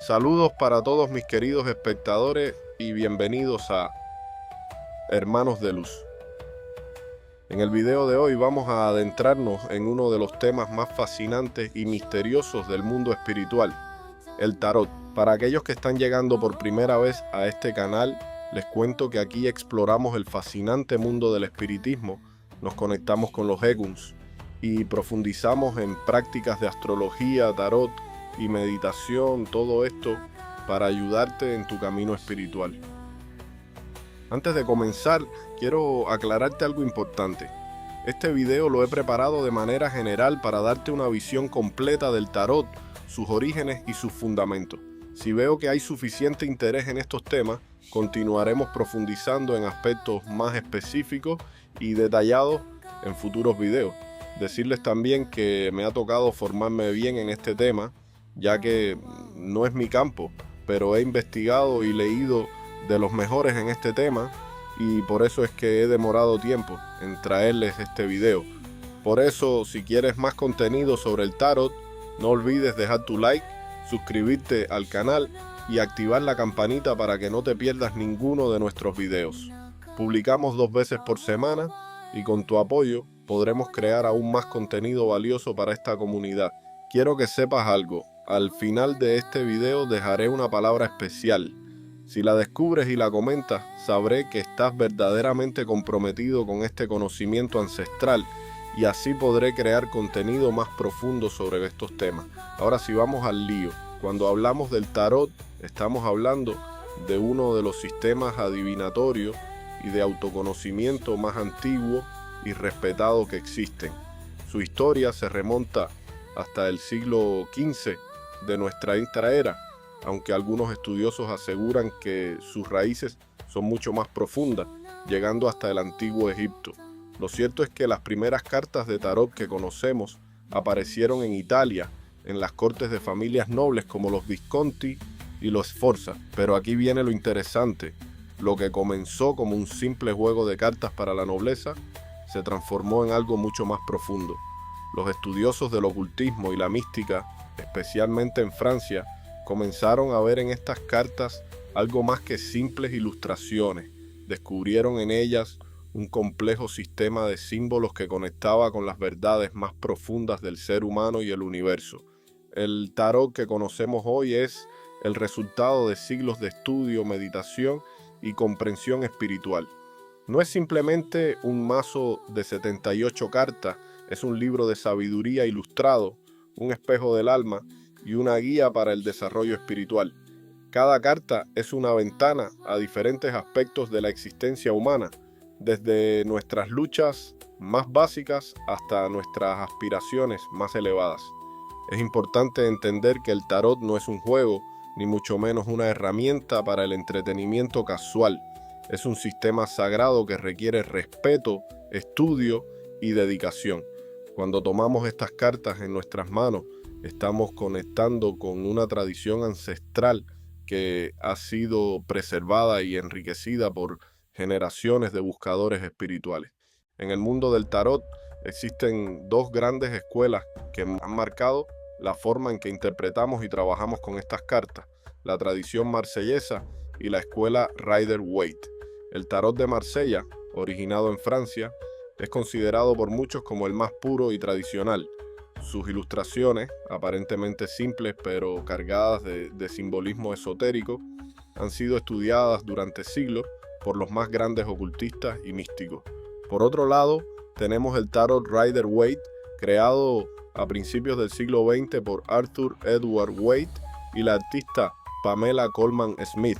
Saludos para todos mis queridos espectadores y bienvenidos a Hermanos de Luz. En el video de hoy vamos a adentrarnos en uno de los temas más fascinantes y misteriosos del mundo espiritual, el tarot. Para aquellos que están llegando por primera vez a este canal, les cuento que aquí exploramos el fascinante mundo del espiritismo, nos conectamos con los eguns y profundizamos en prácticas de astrología, tarot y meditación, todo esto para ayudarte en tu camino espiritual. Antes de comenzar, quiero aclararte algo importante. Este video lo he preparado de manera general para darte una visión completa del tarot, sus orígenes y sus fundamentos. Si veo que hay suficiente interés en estos temas, continuaremos profundizando en aspectos más específicos y detallados en futuros videos. Decirles también que me ha tocado formarme bien en este tema, ya que no es mi campo, pero he investigado y leído de los mejores en este tema y por eso es que he demorado tiempo en traerles este video. Por eso, si quieres más contenido sobre el tarot, no olvides dejar tu like, suscribirte al canal y activar la campanita para que no te pierdas ninguno de nuestros videos. Publicamos 2 veces por semana y con tu apoyo podremos crear aún más contenido valioso para esta comunidad. Quiero que sepas algo. Al final de este video dejaré una palabra especial. Si la descubres y la comentas, sabré que estás verdaderamente comprometido con este conocimiento ancestral y así podré crear contenido más profundo sobre estos temas. Ahora sí, vamos al lío. Cuando hablamos del tarot, estamos hablando de uno de los sistemas adivinatorios y de autoconocimiento más antiguo y respetado que existen. Su historia se remonta hasta el siglo XV de nuestra era, aunque algunos estudiosos aseguran que sus raíces son mucho más profundas, llegando hasta el antiguo Egipto. Lo cierto es que las primeras cartas de tarot que conocemos aparecieron en Italia, en las cortes de familias nobles como los Visconti y los Sforza. Pero aquí viene lo interesante: lo que comenzó como un simple juego de cartas para la nobleza se transformó en algo mucho más profundo. Los estudiosos del ocultismo y la mística, especialmente en Francia, comenzaron a ver en estas cartas algo más que simples ilustraciones. Descubrieron en ellas un complejo sistema de símbolos que conectaba con las verdades más profundas del ser humano y el universo. El tarot que conocemos hoy es el resultado de siglos de estudio, meditación y comprensión espiritual. No es simplemente un mazo de 78 cartas, es un libro de sabiduría ilustrado, un espejo del alma y una guía para el desarrollo espiritual. Cada carta es una ventana a diferentes aspectos de la existencia humana, desde nuestras luchas más básicas hasta nuestras aspiraciones más elevadas. Es importante entender que el tarot no es un juego, ni mucho menos una herramienta para el entretenimiento casual. Es un sistema sagrado que requiere respeto, estudio y dedicación. Cuando tomamos estas cartas en nuestras manos, estamos conectando con una tradición ancestral que ha sido preservada y enriquecida por generaciones de buscadores espirituales. En el mundo del tarot existen 2 grandes escuelas que han marcado la forma en que interpretamos y trabajamos con estas cartas: la tradición marsellesa y la escuela Rider-Waite. El tarot de Marsella, originado en Francia, es considerado por muchos como el más puro y tradicional. Sus ilustraciones, aparentemente simples pero cargadas de simbolismo esotérico, han sido estudiadas durante siglos por los más grandes ocultistas y místicos. Por otro lado, tenemos el tarot Rider-Waite, creado a principios del siglo XX por Arthur Edward Waite y la artista Pamela Colman Smith.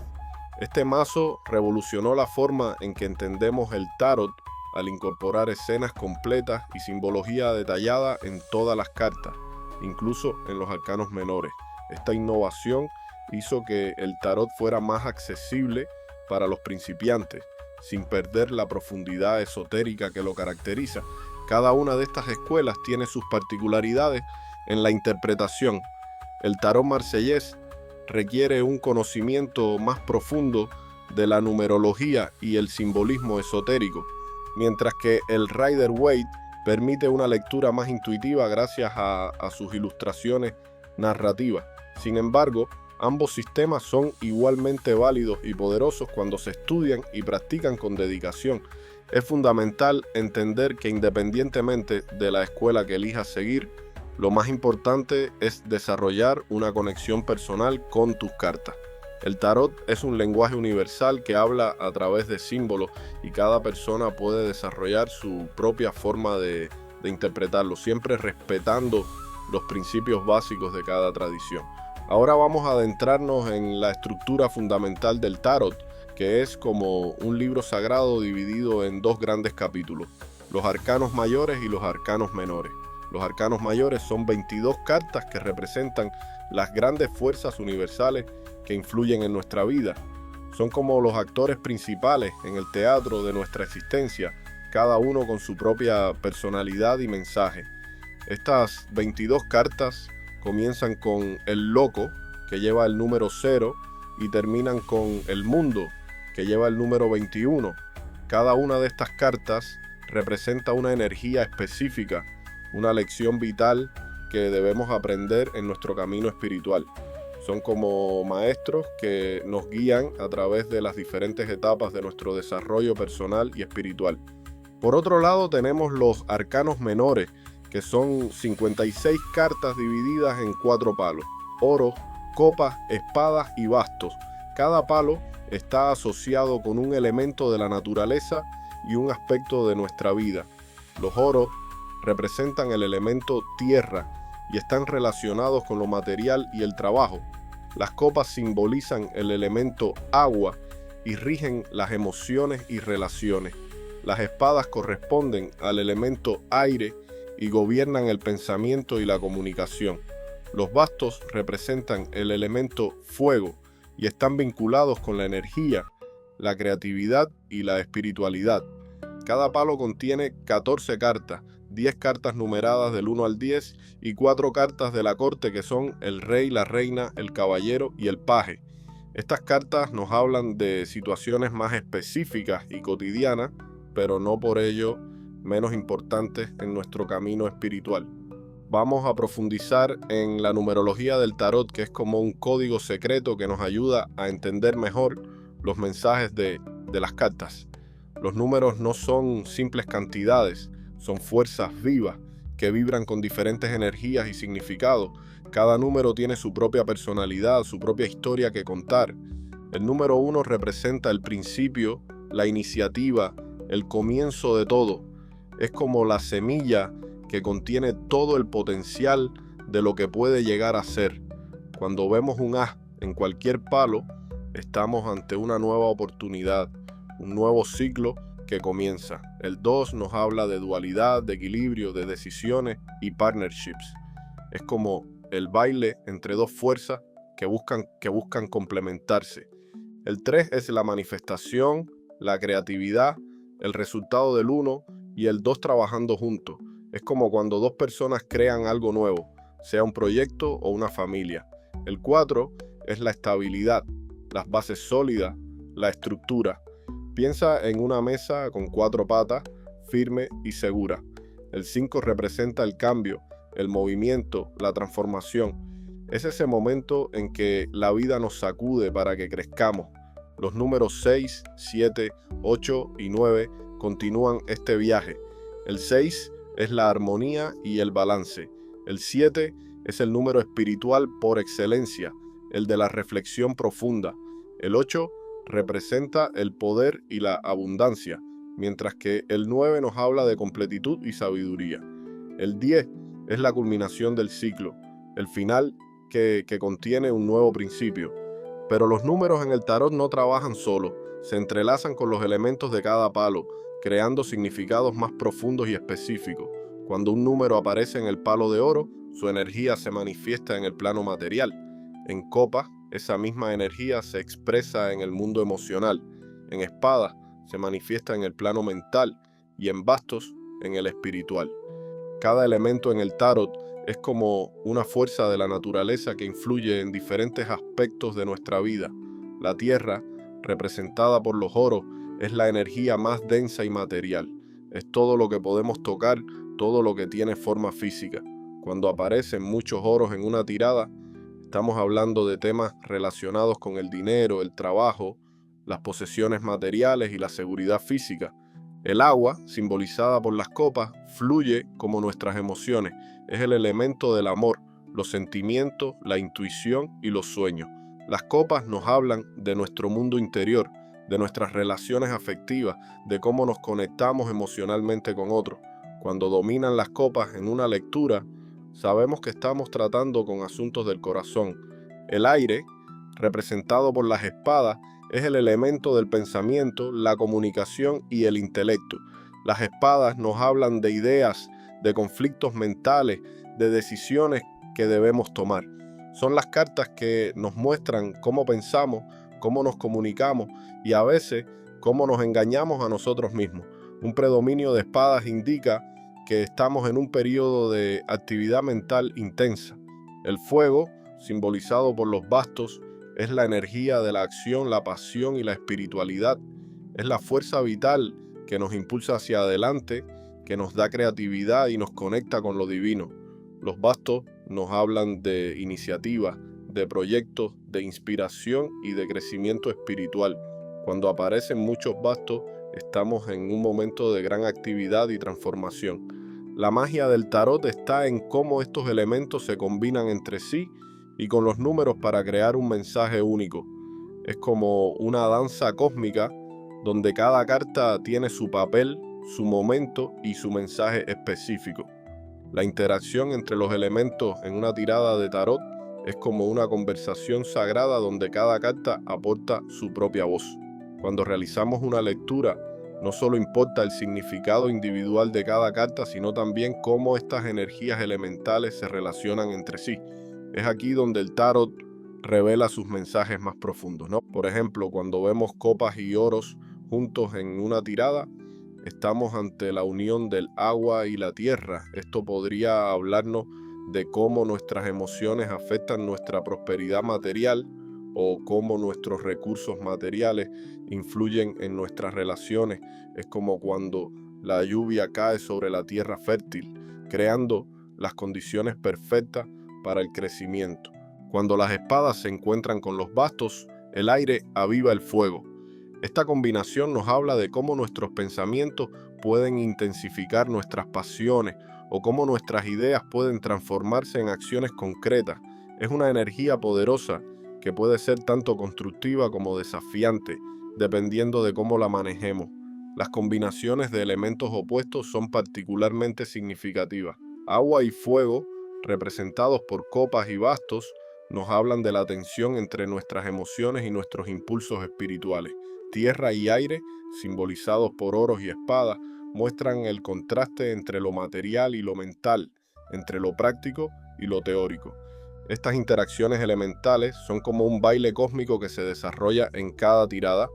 Este mazo revolucionó la forma en que entendemos el tarot al incorporar escenas completas y simbología detallada en todas las cartas, incluso en los arcanos menores. Esta innovación hizo que el tarot fuera más accesible para los principiantes, sin perder la profundidad esotérica que lo caracteriza. Cada una de estas escuelas tiene sus particularidades en la interpretación. El tarot marsellés requiere un conocimiento más profundo de la numerología y el simbolismo esotérico, mientras que el Rider-Waite permite una lectura más intuitiva gracias a sus ilustraciones narrativas. Sin embargo, Ambos sistemas son igualmente válidos y poderosos cuando se estudian y practican con dedicación. Es fundamental entender que independientemente de la escuela que elijas seguir, lo más importante es desarrollar una conexión personal con tus cartas. El tarot es un lenguaje universal que habla a través de símbolos y cada persona puede desarrollar su propia forma de interpretarlo, siempre respetando los principios básicos de cada tradición. Ahora vamos a adentrarnos en la estructura fundamental del tarot, que es como un libro sagrado dividido en dos grandes capítulos, los arcanos mayores y los arcanos menores. Los arcanos mayores son 22 cartas que representan las grandes fuerzas universales que influyen en nuestra vida. Son como los actores principales en el teatro de nuestra existencia, cada uno con su propia personalidad y mensaje. Estas 22 cartas comienzan con el loco, que lleva el número 0, y terminan con el mundo, que lleva el número 21. Cada una de estas cartas representa una energía específica, una lección vital que debemos aprender en nuestro camino espiritual. Son como maestros que nos guían a través de las diferentes etapas de nuestro desarrollo personal y espiritual. Por otro lado, tenemos los arcanos menores, que son 56 cartas divididas en 4 palos: oro, copas, espadas y bastos. Cada palo está asociado con un elemento de la naturaleza y un aspecto de nuestra vida. Los oros representan el elemento tierra y están relacionados con lo material y el trabajo. Las copas simbolizan el elemento agua y rigen las emociones y relaciones. Las espadas corresponden al elemento aire y gobiernan el pensamiento y la comunicación. Los bastos representan el elemento fuego y están vinculados con la energía, la creatividad y la espiritualidad. Cada palo contiene 14 cartas, 10 cartas numeradas del 1 al 10 y 4 cartas de la corte, que son el rey, la reina, el caballero y el paje. Estas cartas nos hablan de situaciones más específicas y cotidianas, pero no por ello menos importantes en nuestro camino espiritual. Vamos a profundizar en la numerología del tarot, que es como un código secreto que nos ayuda a entender mejor los mensajes de las cartas. Los números no son simples cantidades, son fuerzas vivas que vibran con diferentes energías y significados. Cada número tiene su propia personalidad, su propia historia que contar. El número 1 representa el principio, la iniciativa, el comienzo de todo. Es como la semilla que contiene todo el potencial de lo que puede llegar a ser. Cuando vemos un as en cualquier palo, estamos ante una nueva oportunidad, un nuevo ciclo que comienza. El 2 nos habla de dualidad, de equilibrio, de decisiones y partnerships. Es como el baile entre dos fuerzas que buscan complementarse. El 3 es la manifestación, la creatividad, el resultado del 1 y el 2 trabajando juntos. Es como cuando dos personas crean algo nuevo, sea un proyecto o una familia. El 4 es la estabilidad, las bases sólidas, la estructura. Piensa en una mesa con 4 patas, firme y segura. El 5 representa el cambio, el movimiento, la transformación. Es ese momento en que la vida nos sacude para que crezcamos. Los números 6, 7, 8 y 9 continúan este viaje. El 6 es la armonía y el balance. El 7 es el número espiritual por excelencia, el de la reflexión profunda. El 8 representa el poder y la abundancia, mientras que el 9 nos habla de completitud y sabiduría. El 10 es la culminación del ciclo, el final que contiene un nuevo principio. Pero los números en el tarot no trabajan solos, se entrelazan con los elementos de cada palo, creando significados más profundos y específicos. Cuando un número aparece en el palo de oro, su energía se manifiesta en el plano material. En copas, esa misma energía se expresa en el mundo emocional. En espadas, se manifiesta en el plano mental y en bastos, en el espiritual. Cada elemento en el tarot es como una fuerza de la naturaleza que influye en diferentes aspectos de nuestra vida. La tierra, representada por los oros, es la energía más densa y material. Es todo lo que podemos tocar, todo lo que tiene forma física. Cuando aparecen muchos oros en una tirada, Estamos hablando de temas relacionados con el dinero, el trabajo, las posesiones materiales y la seguridad física. El agua, simbolizada por las copas, fluye como nuestras emociones. Es el elemento del amor, los sentimientos, la intuición y los sueños. Las copas nos hablan de nuestro mundo interior, de nuestras relaciones afectivas, de cómo nos conectamos emocionalmente con otros. Cuando dominan las copas en una lectura, sabemos que estamos tratando con asuntos del corazón. El aire, representado por las espadas, es el elemento del pensamiento, la comunicación y el intelecto. Las espadas nos hablan de ideas, de conflictos mentales, de decisiones que debemos tomar. Son las cartas que nos muestran cómo pensamos, cómo nos comunicamos y a veces cómo nos engañamos a nosotros mismos. Un predominio de espadas indica que estamos en un periodo de actividad mental intensa. El fuego, simbolizado por los bastos, es la energía de la acción, la pasión y la espiritualidad. Es la fuerza vital que nos impulsa hacia adelante, que nos da creatividad y nos conecta con lo divino. Los bastos nos hablan de iniciativa, de proyectos, de inspiración y de crecimiento espiritual. Cuando aparecen muchos bastos, estamos en un momento de gran actividad y transformación. La magia del tarot está en cómo estos elementos se combinan entre sí y con los números para crear un mensaje único. Es como una danza cósmica donde cada carta tiene su papel, su momento y su mensaje específico. La interacción entre los elementos en una tirada de tarot es como una conversación sagrada donde cada carta aporta su propia voz. Cuando realizamos una lectura, no solo importa el significado individual de cada carta, sino también cómo estas energías elementales se relacionan entre sí. Es aquí donde el tarot revela sus mensajes más profundos, ¿no? Por ejemplo, cuando vemos copas y oros juntos en una tirada, estamos ante la unión del agua y la tierra. Esto podría hablarnos de cómo nuestras emociones afectan nuestra prosperidad material o cómo nuestros recursos materiales influyen en nuestras relaciones. Es como cuando la lluvia cae sobre la tierra fértil, creando las condiciones perfectas para el crecimiento. Cuando las espadas se encuentran con los bastos, el aire aviva el fuego. Esta combinación nos habla de cómo nuestros pensamientos pueden intensificar nuestras pasiones o cómo nuestras ideas pueden transformarse en acciones concretas. Es una energía poderosa que puede ser tanto constructiva como desafiante, dependiendo de cómo la manejemos. Las combinaciones de elementos opuestos son particularmente significativas. Agua y fuego, representados por copas y bastos, nos hablan de la tensión entre nuestras emociones y nuestros impulsos espirituales. Tierra y aire, simbolizados por oros y espadas, muestran el contraste entre lo material y lo mental, entre lo práctico y lo teórico. Estas interacciones elementales son como un baile cósmico que se desarrolla en cada tirada,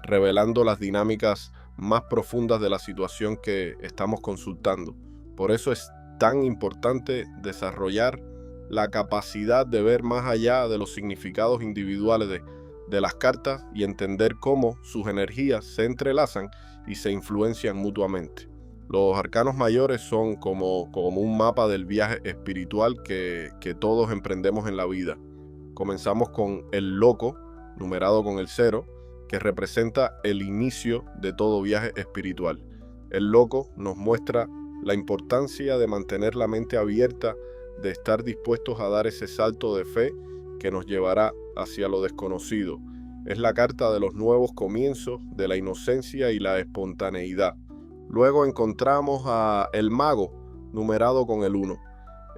revelando las dinámicas más profundas de la situación que estamos consultando. Por eso es tan importante desarrollar la capacidad de ver más allá de los significados individuales de las cartas y entender cómo sus energías se entrelazan y se influencian mutuamente. Los arcanos mayores son como un mapa del viaje espiritual que todos emprendemos en la vida. Comenzamos con el loco, numerado con el 0, que representa el inicio de todo viaje espiritual. El loco nos muestra la importancia de mantener la mente abierta, de estar dispuestos a dar ese salto de fe que nos llevará hacia lo desconocido. Es la carta de los nuevos comienzos, de la inocencia y la espontaneidad. Luego encontramos a el mago, numerado con el 1.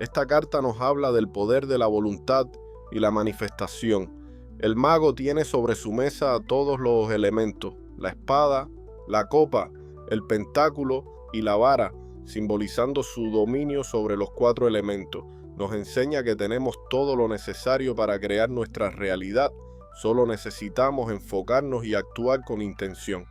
Esta carta nos habla del poder de la voluntad y la manifestación. El mago tiene sobre su mesa todos los elementos: la espada, la copa, el pentáculo y la vara, simbolizando su dominio sobre los 4 elementos. Nos enseña que tenemos todo lo necesario para crear nuestra realidad. Solo necesitamos enfocarnos y actuar con intención.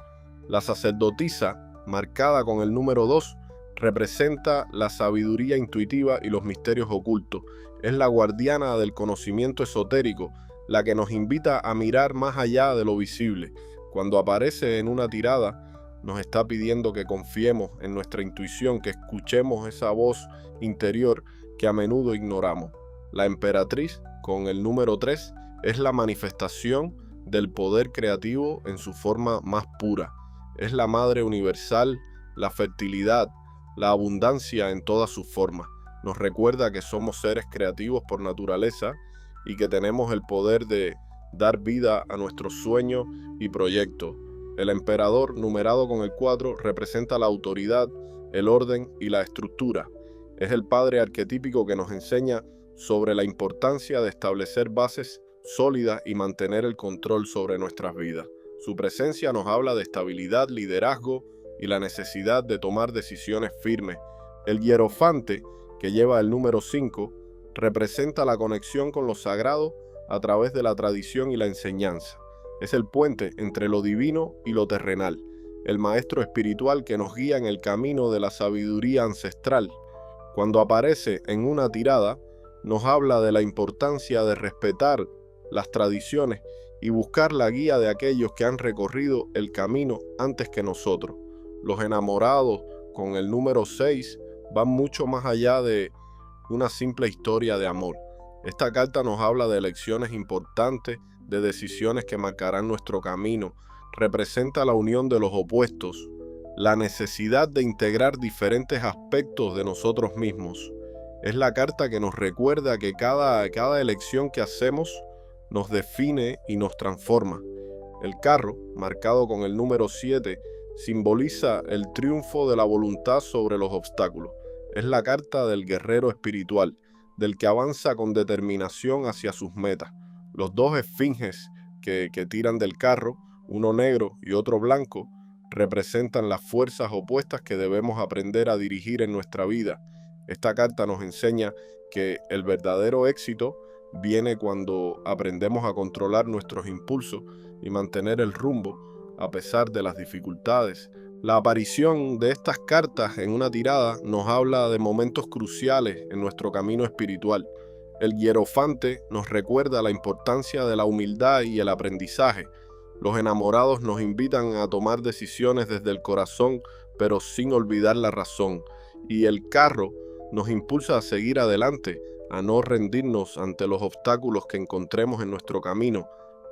La sacerdotisa, marcada con el número 2, representa la sabiduría intuitiva y los misterios ocultos. Es la guardiana del conocimiento esotérico, la que nos invita a mirar más allá de lo visible. Cuando aparece en una tirada, nos está pidiendo que confiemos en nuestra intuición, que escuchemos esa voz interior que a menudo ignoramos. La emperatriz, con el número 3 es la manifestación del poder creativo en su forma más pura. Es la madre universal, la fertilidad, la abundancia en todas sus formas. Nos recuerda que somos seres creativos por naturaleza y que tenemos el poder de dar vida a nuestros sueños y proyectos. El emperador, numerado con el 4, representa la autoridad, el orden y la estructura. Es el padre arquetípico que nos enseña sobre la importancia de establecer bases sólidas y mantener el control sobre nuestras vidas. Su presencia nos habla de estabilidad, liderazgo y la necesidad de tomar decisiones firmes. El hierofante, que lleva el número 5, representa la conexión con lo sagrado a través de la tradición y la enseñanza. Es el puente entre lo divino y lo terrenal, el maestro espiritual que nos guía en el camino de la sabiduría ancestral. Cuando aparece en una tirada, nos habla de la importancia de respetar las tradiciones y buscar la guía de aquellos que han recorrido el camino antes que nosotros. Los enamorados, con el número 6, van mucho más allá de una simple historia de amor. Esta carta nos habla de elecciones importantes, de decisiones que marcarán nuestro camino. Representa la unión de los opuestos, la necesidad de integrar diferentes aspectos de nosotros mismos. Es la carta que nos recuerda que cada elección que hacemos nos define y nos transforma. El carro, marcado con el número 7, simboliza el triunfo de la voluntad sobre los obstáculos. Es la carta del guerrero espiritual, del que avanza con determinación hacia sus metas. Los dos esfinges que tiran del carro, uno negro y otro blanco, representan las fuerzas opuestas que debemos aprender a dirigir en nuestra vida. Esta carta nos enseña que el verdadero éxito viene cuando aprendemos a controlar nuestros impulsos y mantener el rumbo a pesar de las dificultades. La aparición de estas cartas en una tirada nos habla de momentos cruciales en nuestro camino espiritual. El hierofante nos recuerda la importancia de la humildad y el aprendizaje. Los enamorados nos invitan a tomar decisiones desde el corazón, pero sin olvidar la razón. Y el carro nos impulsa a seguir adelante, a no rendirnos ante los obstáculos que encontremos en nuestro camino.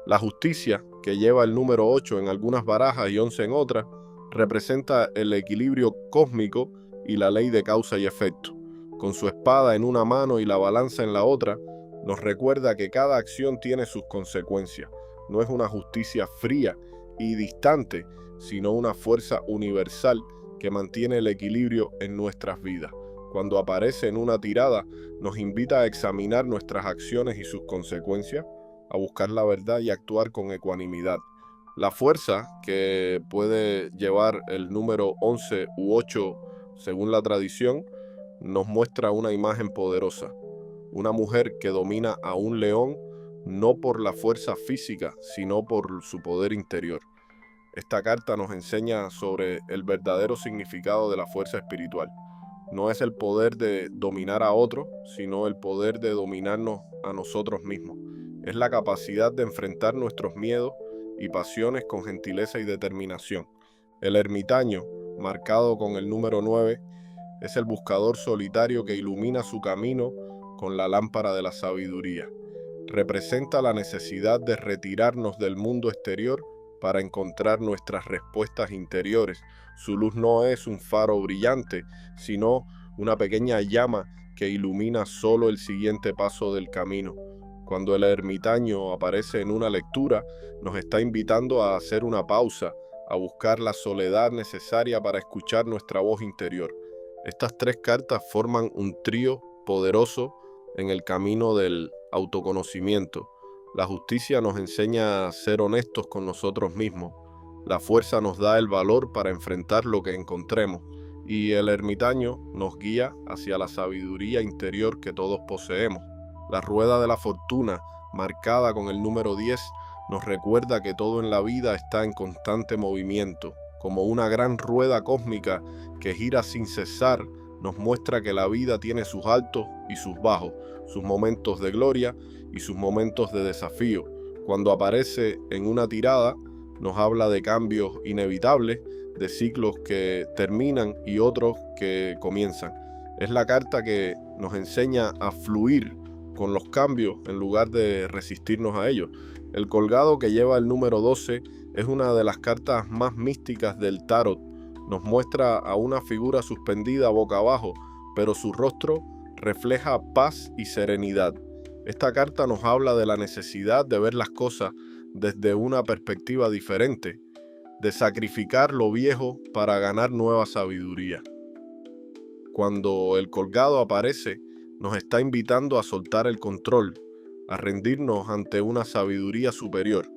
La justicia, que lleva el número 8 en algunas barajas y 11 en otras, representa el equilibrio cósmico y la ley de causa y efecto. Con su espada en una mano y la balanza en la otra, nos recuerda que cada acción tiene sus consecuencias. No es una justicia fría y distante, sino una fuerza universal que mantiene el equilibrio en nuestras vidas. Cuando aparece en una tirada, nos invita a examinar nuestras acciones y sus consecuencias, a buscar la verdad y actuar con ecuanimidad. La fuerza, que puede llevar el número 11 u 8 según la tradición, nos muestra una imagen poderosa. Una mujer que domina a un león no por la fuerza física, sino por su poder interior. Esta carta nos enseña sobre el verdadero significado de la fuerza espiritual. No es el poder de dominar a otro, sino el poder de dominarnos a nosotros mismos. Es la capacidad de enfrentar nuestros miedos y pasiones con gentileza y determinación. El ermitaño, marcado con el número 9, es el buscador solitario que ilumina su camino con la lámpara de la sabiduría. Representa la necesidad de retirarnos del mundo exterior para encontrar nuestras respuestas interiores. Su luz no es un faro brillante, sino una pequeña llama que ilumina solo el siguiente paso del camino. Cuando el ermitaño aparece en una lectura, nos está invitando a hacer una pausa, a buscar la soledad necesaria para escuchar nuestra voz interior. Estas tres cartas forman un trío poderoso en el camino del autoconocimiento. La justicia nos enseña a ser honestos con nosotros mismos. La fuerza nos da el valor para enfrentar lo que encontremos. Y el ermitaño nos guía hacia la sabiduría interior que todos poseemos. La rueda de la fortuna, marcada con el número 10, nos recuerda que todo en la vida está en constante movimiento. Como una gran rueda cósmica que gira sin cesar, nos muestra que la vida tiene sus altos y sus bajos, sus momentos de gloria y sus momentos de desafío. Cuando aparece en una tirada, nos habla de cambios inevitables, de ciclos que terminan y otros que comienzan. Es la carta que nos enseña a fluir con los cambios en lugar de resistirnos a ellos. El colgado, que lleva el número 12, es una de las cartas más místicas del tarot. Nos muestra a una figura suspendida boca abajo, pero su rostro refleja paz y serenidad. Esta carta nos habla de la necesidad de ver las cosas desde una perspectiva diferente, de sacrificar lo viejo para ganar nueva sabiduría. Cuando el colgado aparece, nos está invitando a soltar el control, a rendirnos ante una sabiduría superior.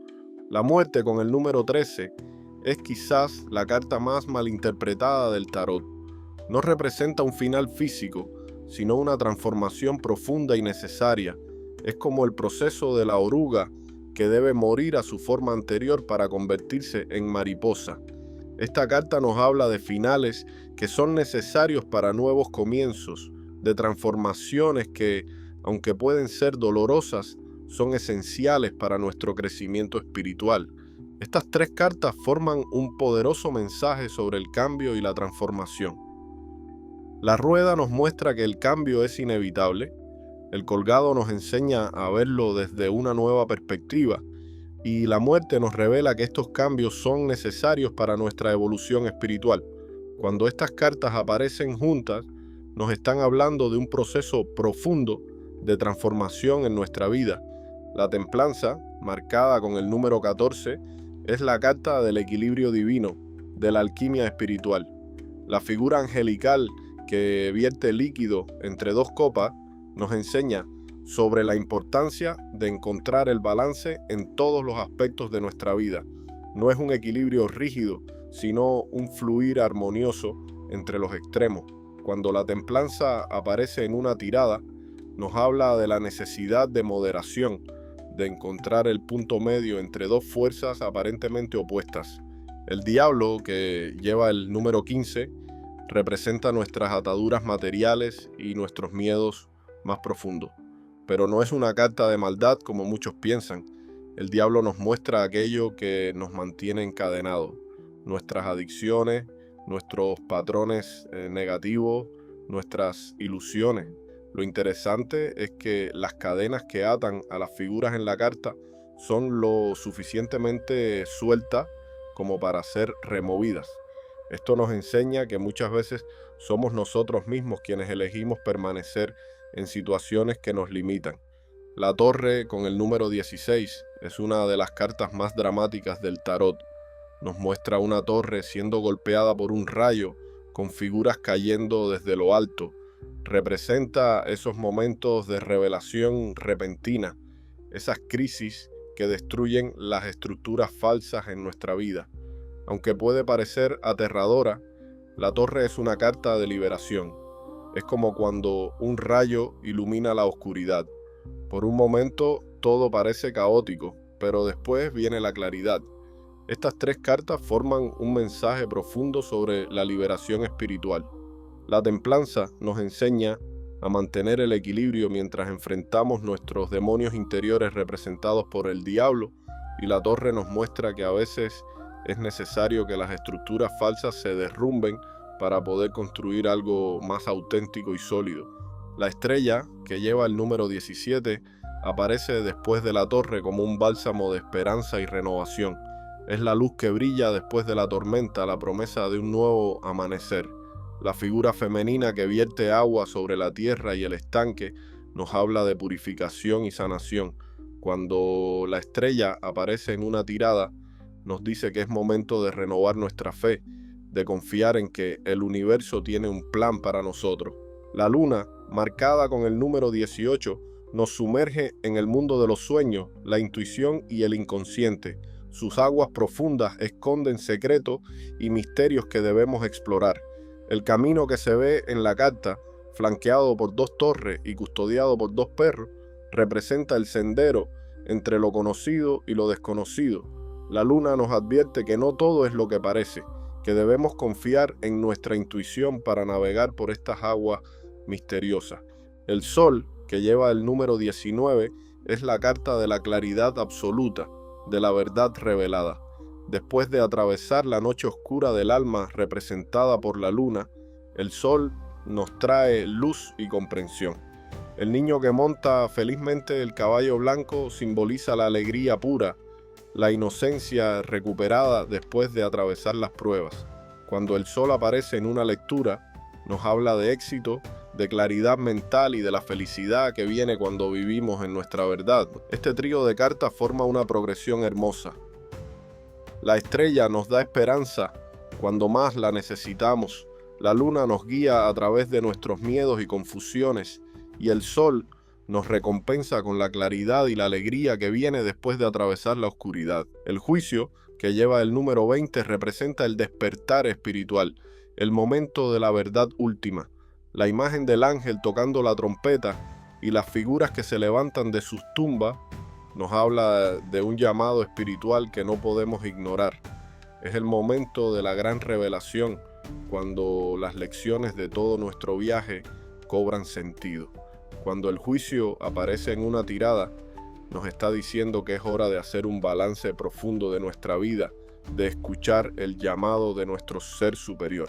La muerte, con el número 13, es quizás la carta más malinterpretada del tarot. No representa un final físico, sino una transformación profunda y necesaria. Es como el proceso de la oruga que debe morir a su forma anterior para convertirse en mariposa. Esta carta nos habla de finales que son necesarios para nuevos comienzos, de transformaciones que, aunque pueden ser dolorosas, son esenciales para nuestro crecimiento espiritual. Estas tres cartas forman un poderoso mensaje sobre el cambio y la transformación. La rueda nos muestra que el cambio es inevitable. El colgado nos enseña a verlo desde una nueva perspectiva. Y la muerte nos revela que estos cambios son necesarios para nuestra evolución espiritual. Cuando estas cartas aparecen juntas, nos están hablando de un proceso profundo de transformación en nuestra vida. La templanza, marcada con el número 14, es la carta del equilibrio divino, de la alquimia espiritual. La figura angelical que vierte líquido entre dos copas nos enseña sobre la importancia de encontrar el balance en todos los aspectos de nuestra vida. No es un equilibrio rígido, sino un fluir armonioso entre los extremos. Cuando la templanza aparece en una tirada, nos habla de la necesidad de moderación, de encontrar el punto medio entre dos fuerzas aparentemente opuestas. El diablo, que lleva el número 15, representa nuestras ataduras materiales y nuestros miedos más profundos. Pero no es una carta de maldad como muchos piensan. El diablo nos muestra aquello que nos mantiene encadenados, nuestras adicciones, nuestros patrones negativos, nuestras ilusiones. Lo interesante es que las cadenas que atan a las figuras en la carta son lo suficientemente sueltas como para ser removidas. Esto nos enseña que muchas veces somos nosotros mismos quienes elegimos permanecer en situaciones que nos limitan. La torre, con el número 16, es una de las cartas más dramáticas del tarot. Nos muestra una torre siendo golpeada por un rayo, con figuras cayendo desde lo alto. Representa esos momentos de revelación repentina, esas crisis que destruyen las estructuras falsas en nuestra vida. Aunque puede parecer aterradora, la torre es una carta de liberación. Es como cuando un rayo ilumina la oscuridad. Por un momento todo parece caótico, pero después viene la claridad. Estas tres cartas forman un mensaje profundo sobre la liberación espiritual. La templanza nos enseña a mantener el equilibrio mientras enfrentamos nuestros demonios interiores representados por el diablo, y la torre nos muestra que a veces es necesario que las estructuras falsas se derrumben para poder construir algo más auténtico y sólido. La estrella, que lleva el número 17, aparece después de la torre como un bálsamo de esperanza y renovación. Es la luz que brilla después de la tormenta, la promesa de un nuevo amanecer. La figura femenina que vierte agua sobre la tierra y el estanque nos habla de purificación y sanación. Cuando la estrella aparece en una tirada, nos dice que es momento de renovar nuestra fe, de confiar en que el universo tiene un plan para nosotros. La luna, marcada con el número 18, nos sumerge en el mundo de los sueños, la intuición y el inconsciente. Sus aguas profundas esconden secretos y misterios que debemos explorar. El camino que se ve en la carta, flanqueado por dos torres y custodiado por dos perros, representa el sendero entre lo conocido y lo desconocido. La luna nos advierte que no todo es lo que parece, que debemos confiar en nuestra intuición para navegar por estas aguas misteriosas. El sol, que lleva el número 19, es la carta de la claridad absoluta, de la verdad revelada. Después de atravesar la noche oscura del alma representada por la luna, el sol nos trae luz y comprensión. El niño que monta felizmente el caballo blanco simboliza la alegría pura, la inocencia recuperada después de atravesar las pruebas. Cuando el sol aparece en una lectura, nos habla de éxito, de claridad mental y de la felicidad que viene cuando vivimos en nuestra verdad. Este trío de cartas forma una progresión hermosa. La estrella nos da esperanza cuando más la necesitamos. La luna nos guía a través de nuestros miedos y confusiones, y el sol nos recompensa con la claridad y la alegría que viene después de atravesar la oscuridad. El juicio, que lleva el número 20, representa el despertar espiritual, el momento de la verdad última. La imagen del ángel tocando la trompeta y las figuras que se levantan de sus tumbas nos habla de un llamado espiritual que no podemos ignorar. Es el momento de la gran revelación, cuando las lecciones de todo nuestro viaje cobran sentido. Cuando el juicio aparece en una tirada, nos está diciendo que es hora de hacer un balance profundo de nuestra vida, de escuchar el llamado de nuestro ser superior.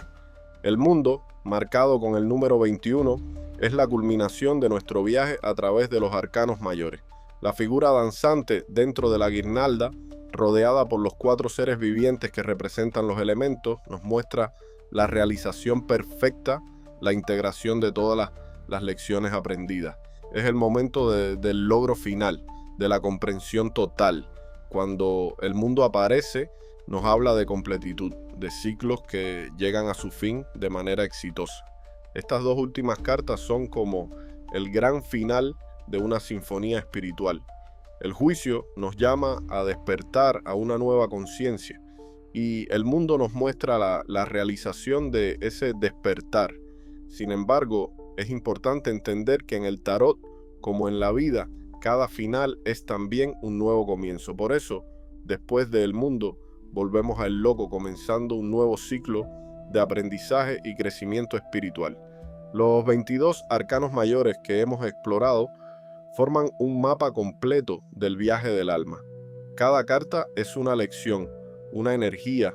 El mundo, marcado con el número 21, es la culminación de nuestro viaje a través de los arcanos mayores. La figura danzante dentro de la guirnalda, rodeada por los 4 seres vivientes que representan los elementos, nos muestra la realización perfecta, la integración de todas las lecciones aprendidas. Es el momento del logro final, de la comprensión total. Cuando el mundo aparece, nos habla de completitud, de ciclos que llegan a su fin de manera exitosa. Estas 2 últimas cartas son como el gran final de una sinfonía espiritual. El juicio nos llama a despertar a una nueva conciencia, y el mundo nos muestra la realización de ese despertar. Sin embargo, es importante entender que en el tarot, como en la vida, cada final es también un nuevo comienzo. Por eso, después del mundo, volvemos al loco, comenzando un nuevo ciclo de aprendizaje y crecimiento espiritual. Los 22 arcanos mayores que hemos explorado forman un mapa completo del viaje del alma. Cada carta es una lección, una energía,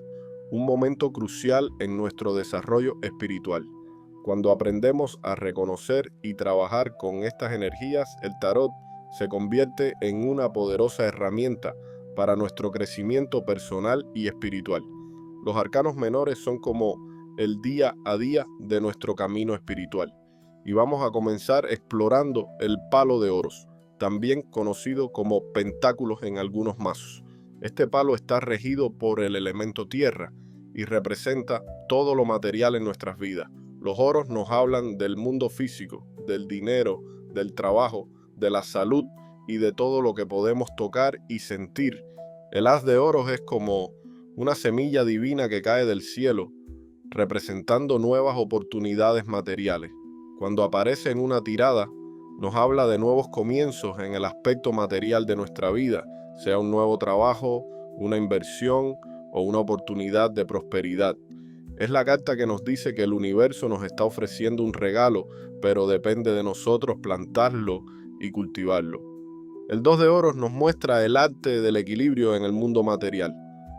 un momento crucial en nuestro desarrollo espiritual. Cuando aprendemos a reconocer y trabajar con estas energías, el tarot se convierte en una poderosa herramienta para nuestro crecimiento personal y espiritual. Los arcanos menores son como el día a día de nuestro camino espiritual. Y vamos a comenzar explorando el palo de oros, también conocido como pentáculos en algunos mazos. Este palo está regido por el elemento tierra y representa todo lo material en nuestras vidas. Los oros nos hablan del mundo físico, del dinero, del trabajo, de la salud y de todo lo que podemos tocar y sentir. El haz de oros es como una semilla divina que cae del cielo, representando nuevas oportunidades materiales. Cuando aparece en una tirada, nos habla de nuevos comienzos en el aspecto material de nuestra vida, sea un nuevo trabajo, una inversión o una oportunidad de prosperidad. Es la carta que nos dice que el universo nos está ofreciendo un regalo, pero depende de nosotros plantarlo y cultivarlo. El 2 de oros nos muestra el arte del equilibrio en el mundo material.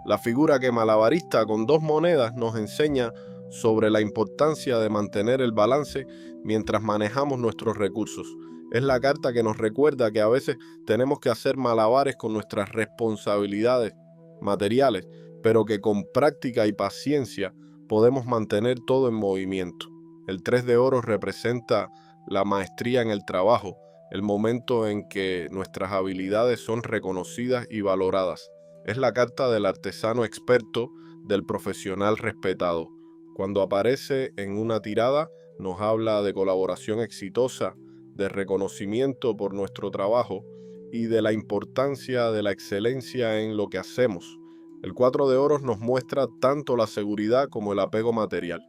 La figura que malabarista con 2 monedas nos enseña sobre la importancia de mantener el balance mientras manejamos nuestros recursos. Es la carta que nos recuerda que a veces tenemos que hacer malabares con nuestras responsabilidades materiales, pero que con práctica y paciencia podemos mantener todo en movimiento. El 3 de oros representa la maestría en el trabajo, el momento en que nuestras habilidades son reconocidas y valoradas. Es la carta del artesano experto, del profesional respetado. Cuando aparece en una tirada, nos habla de colaboración exitosa, de reconocimiento por nuestro trabajo y de la importancia de la excelencia en lo que hacemos. El 4 de oros nos muestra tanto la seguridad como el apego material.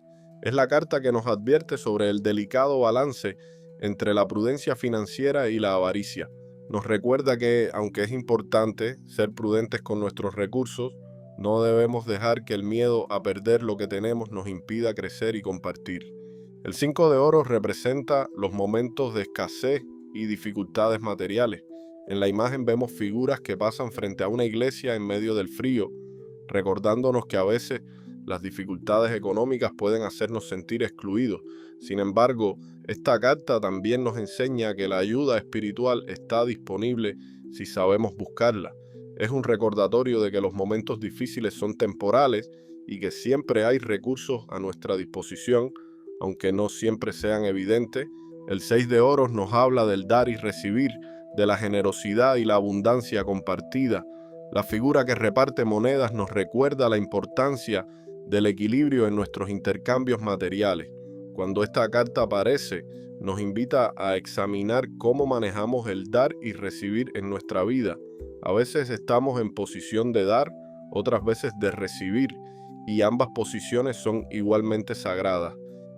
Es la carta que nos advierte sobre el delicado balance entre la prudencia financiera y la avaricia. Nos recuerda que, aunque es importante ser prudentes con nuestros recursos, no debemos dejar que el miedo a perder lo que tenemos nos impida crecer y compartir. El 5 de oros representa los momentos de escasez y dificultades materiales. En la imagen vemos figuras que pasan frente a una iglesia en medio del frío, recordándonos que a veces Las dificultades económicas pueden hacernos sentir excluidos. Sin embargo, esta carta también nos enseña que la ayuda espiritual está disponible si sabemos buscarla. Es un recordatorio de que los momentos difíciles son temporales y que siempre hay recursos a nuestra disposición, aunque no siempre sean evidentes. El 6 de oros nos habla del dar y recibir, de la generosidad y la abundancia compartida. La figura que reparte monedas nos recuerda la importancia del equilibrio en nuestros intercambios materiales. Cuando esta carta aparece, nos invita a examinar cómo manejamos el dar y recibir en nuestra vida. A veces estamos en posición de dar, otras veces de recibir, y ambas posiciones son igualmente sagradas.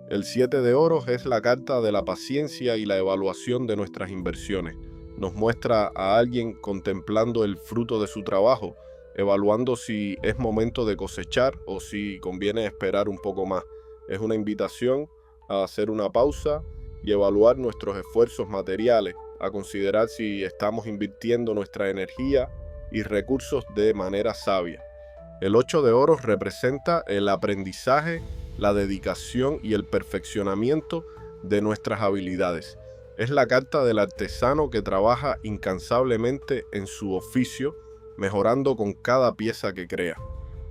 El 7 de oros es la carta de la paciencia y la evaluación de nuestras inversiones. Nos muestra a alguien contemplando el fruto de su trabajo, evaluando si es momento de cosechar o si conviene esperar un poco más. Es una invitación a hacer una pausa y evaluar nuestros esfuerzos materiales, a considerar si estamos invirtiendo nuestra energía y recursos de manera sabia. El 8 de oros representa el aprendizaje, la dedicación y el perfeccionamiento de nuestras habilidades. Es la carta del artesano que trabaja incansablemente en su oficio, mejorando con cada pieza que crea.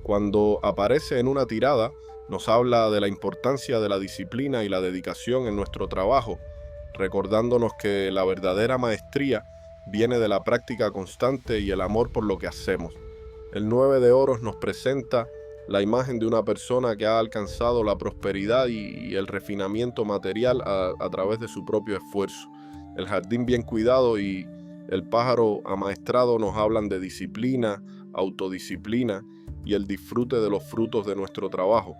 Cuando aparece en una tirada, nos habla de la importancia de la disciplina y la dedicación en nuestro trabajo, recordándonos que la verdadera maestría viene de la práctica constante y el amor por lo que hacemos. El 9 de oros nos presenta la imagen de una persona que ha alcanzado la prosperidad y el refinamiento material a través de su propio esfuerzo. El jardín bien cuidado y el pájaro amaestrado nos hablan de disciplina, autodisciplina y el disfrute de los frutos de nuestro trabajo.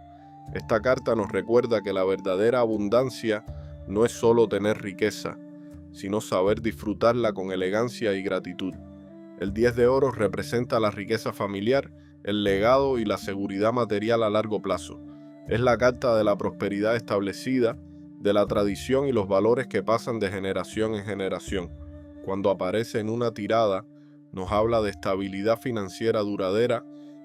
Esta carta nos recuerda que la verdadera abundancia no es solo tener riqueza, sino saber disfrutarla con elegancia y gratitud. El 10 de oros representa la riqueza familiar, el legado y la seguridad material a largo plazo. Es la carta de la prosperidad establecida, de la tradición y los valores que pasan de generación en generación. Cuando aparece en una tirada, nos habla de estabilidad financiera duradera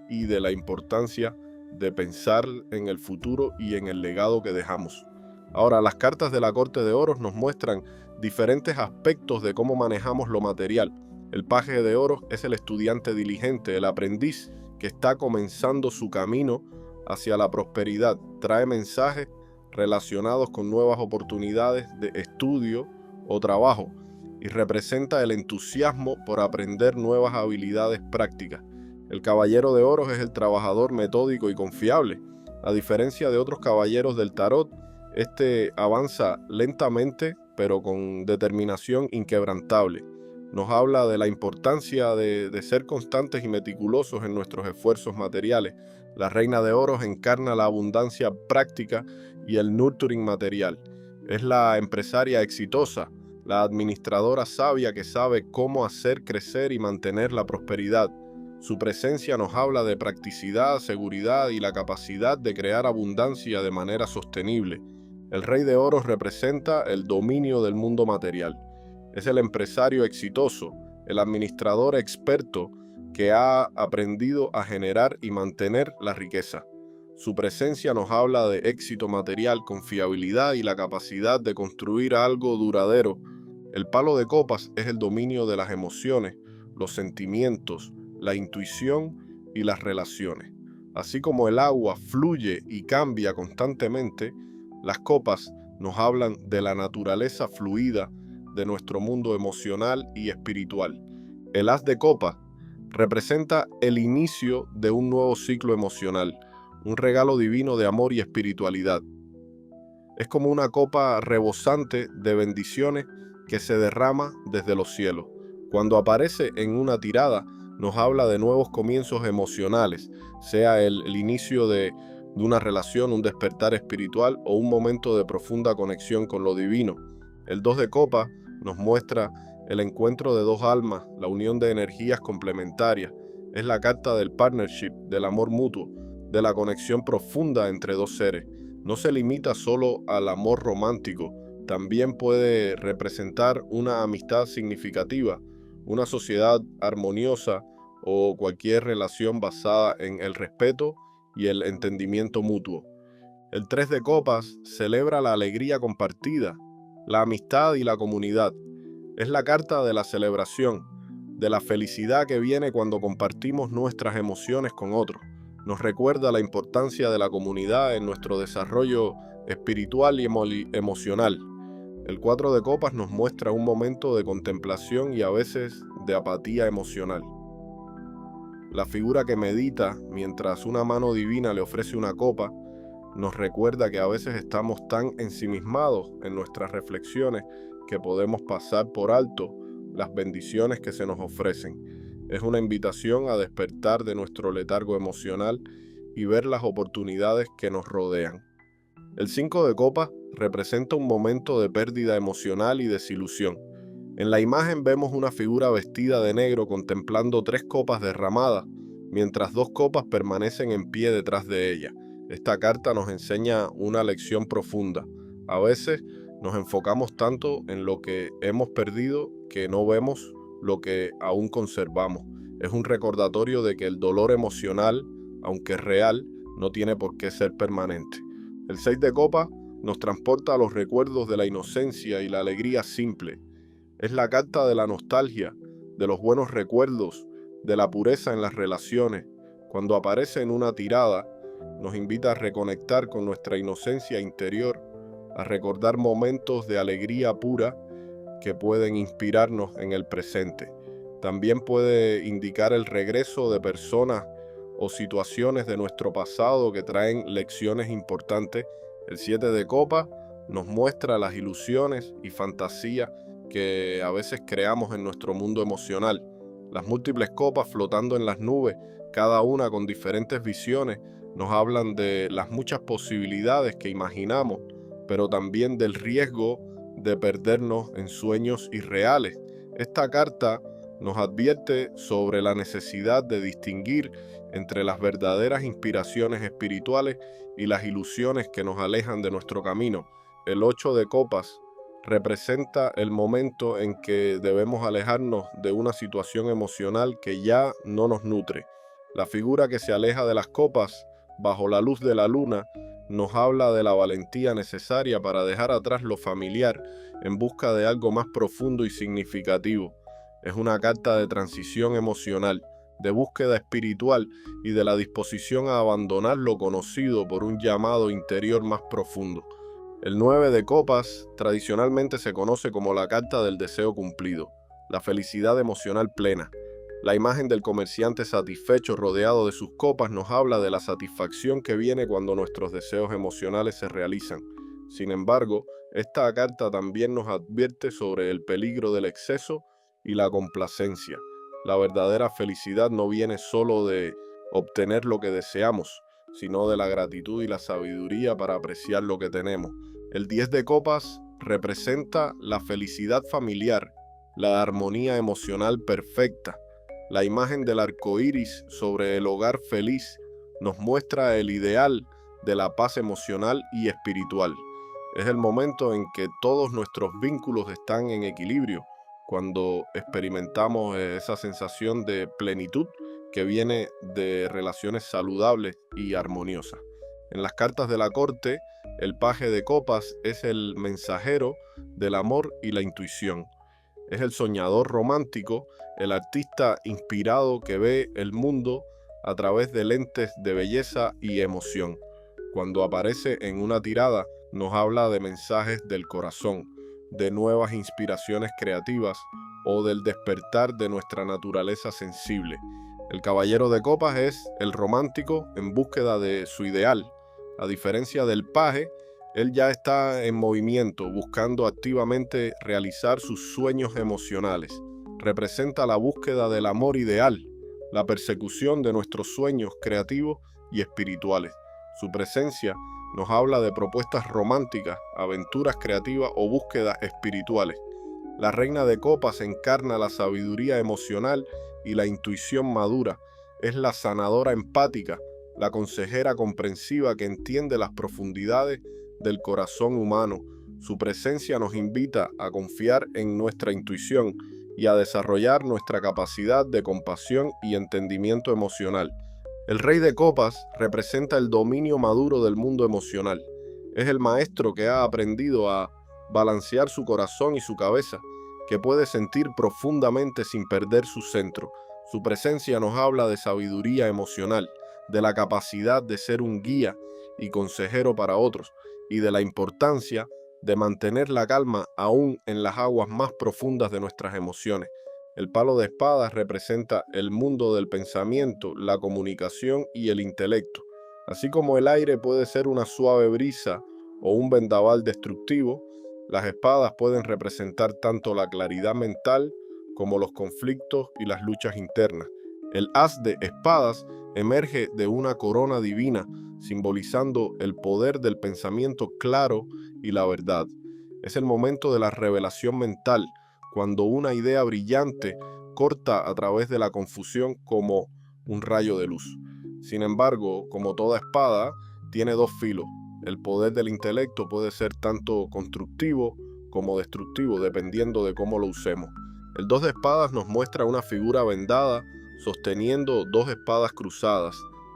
y de la importancia de pensar en el futuro y en el legado que dejamos. Ahora, las cartas de la corte de oros nos muestran diferentes aspectos de cómo manejamos lo material. El paje de oros es el estudiante diligente, el aprendiz que está comenzando su camino hacia la prosperidad. Trae mensajes relacionados con nuevas oportunidades de estudio o trabajo y representa el entusiasmo por aprender nuevas habilidades prácticas. El caballero de oros es el trabajador metódico y confiable. A diferencia de otros caballeros del tarot, este avanza lentamente pero con determinación inquebrantable. Nos habla de la importancia de ser constantes y meticulosos en nuestros esfuerzos materiales. La reina de oros encarna la abundancia práctica y el nurturing material. Es la empresaria exitosa, la administradora sabia que sabe cómo hacer crecer y mantener la prosperidad. Su presencia nos habla de practicidad, seguridad y la capacidad de crear abundancia de manera sostenible. El rey de oros representa el dominio del mundo material. Es el empresario exitoso, el administrador experto que ha aprendido a generar y mantener la riqueza. Su presencia nos habla de éxito material, confiabilidad y la capacidad de construir algo duradero. El palo de copas es el dominio de las emociones, los sentimientos, la intuición y las relaciones. Así como el agua fluye y cambia constantemente, las copas nos hablan de la naturaleza fluida de nuestro mundo emocional y espiritual. El as de copas representa el inicio de un nuevo ciclo emocional, un regalo divino de amor y espiritualidad. Es como una copa rebosante de bendiciones que se derrama desde los cielos. Cuando aparece en una tirada, nos habla de nuevos comienzos emocionales, sea el inicio de una relación, un despertar espiritual o un momento de profunda conexión con lo divino. El 2 de copas nos muestra el encuentro de dos almas, la unión de energías complementarias. Es la carta del partnership, del amor mutuo, de la conexión profunda entre dos seres. No se limita solo al amor romántico, también puede representar una amistad significativa, una sociedad armoniosa o cualquier relación basada en el respeto y el entendimiento mutuo. El 3 de copas celebra la alegría compartida, la amistad y la comunidad. Es la carta de la celebración, de la felicidad que viene cuando compartimos nuestras emociones con otros. Nos recuerda la importancia de la comunidad en nuestro desarrollo espiritual y emocional. El 4 de copas nos muestra un momento de contemplación y a veces de apatía emocional. La figura que medita mientras una mano divina le ofrece una copa nos recuerda que a veces estamos tan ensimismados en nuestras reflexiones que podemos pasar por alto las bendiciones que se nos ofrecen. Es una invitación a despertar de nuestro letargo emocional y ver las oportunidades que nos rodean. El 5 de copas representa un momento de pérdida emocional y desilusión. En la imagen vemos una figura vestida de negro contemplando 3 copas derramadas, mientras 2 copas permanecen en pie detrás de ella. Esta carta nos enseña una lección profunda. A veces nos enfocamos tanto en lo que hemos perdido que no vemos lo que aún conservamos. Es un recordatorio de que el dolor emocional, aunque real, no tiene por qué ser permanente. El 6 de copas nos transporta a los recuerdos de la inocencia y la alegría simple. Es la carta de la nostalgia, de los buenos recuerdos, de la pureza en las relaciones. Cuando aparece en una tirada, nos invita a reconectar con nuestra inocencia interior, a recordar momentos de alegría pura que pueden inspirarnos en el presente. También puede indicar el regreso de personas o situaciones de nuestro pasado que traen lecciones importantes. El 7 de copas nos muestra las ilusiones y fantasías que a veces creamos en nuestro mundo emocional. Las múltiples copas flotando en las nubes, cada una con diferentes visiones, nos hablan de las muchas posibilidades que imaginamos, pero también del riesgo de perdernos en sueños irreales. Esta carta nos advierte sobre la necesidad de distinguir entre las verdaderas inspiraciones espirituales y las ilusiones que nos alejan de nuestro camino. El 8 de copas representa el momento en que debemos alejarnos de una situación emocional que ya no nos nutre. La figura que se aleja de las copas bajo la luz de la luna nos habla de la valentía necesaria para dejar atrás lo familiar en busca de algo más profundo y significativo. Es una carta de transición emocional, de búsqueda espiritual y de la disposición a abandonar lo conocido por un llamado interior más profundo. El 9 de copas tradicionalmente se conoce como la carta del deseo cumplido, la felicidad emocional plena. La imagen del comerciante satisfecho rodeado de sus copas nos habla de la satisfacción que viene cuando nuestros deseos emocionales se realizan. Sin embargo, esta carta también nos advierte sobre el peligro del exceso y la complacencia. La verdadera felicidad no viene solo de obtener lo que deseamos, sino de la gratitud y la sabiduría para apreciar lo que tenemos. El 10 de copas representa la felicidad familiar, la armonía emocional perfecta. La imagen del arco iris sobre el hogar feliz nos muestra el ideal de la paz emocional y espiritual. Es el momento en que todos nuestros vínculos están en equilibrio, cuando experimentamos esa sensación de plenitud que viene de relaciones saludables y armoniosas. En las cartas de la corte, el paje de copas es el mensajero del amor y la intuición. Es el soñador romántico, el artista inspirado que ve el mundo a través de lentes de belleza y emoción. Cuando aparece en una tirada, nos habla de mensajes del corazón, de nuevas inspiraciones creativas o del despertar de nuestra naturaleza sensible. El caballero de copas es el romántico en búsqueda de su ideal. A diferencia del paje, él ya está en movimiento, buscando activamente realizar sus sueños emocionales. Representa la búsqueda del amor ideal, la persecución de nuestros sueños creativos y espirituales. Su presencia nos habla de propuestas románticas, aventuras creativas o búsquedas espirituales. La reina de copas encarna la sabiduría emocional y la intuición madura. Es la sanadora empática, la consejera comprensiva que entiende las profundidades del corazón humano. Su presencia nos invita a confiar en nuestra intuición y a desarrollar nuestra capacidad de compasión y entendimiento emocional. El rey de copas representa el dominio maduro del mundo emocional. Es el maestro que ha aprendido a balancear su corazón y su cabeza, que puede sentir profundamente sin perder su centro. Su presencia nos habla de sabiduría emocional, de la capacidad de ser un guía y consejero para otros, y de la importancia de mantener la calma aún en las aguas más profundas de nuestras emociones. El palo de espadas representa el mundo del pensamiento, la comunicación y el intelecto. Así como el aire puede ser una suave brisa o un vendaval destructivo, las espadas pueden representar tanto la claridad mental como los conflictos y las luchas internas. El as de espadas emerge de una corona divina, simbolizando el poder del pensamiento claro y la verdad. Es el momento de la revelación mental, cuando una idea brillante corta a través de la confusión como un rayo de luz. Sin embargo, como toda espada, tiene dos filos. El poder del intelecto puede ser tanto constructivo como destructivo, dependiendo de cómo lo usemos. El 2 de espadas nos muestra una figura vendada sosteniendo dos espadas cruzadas,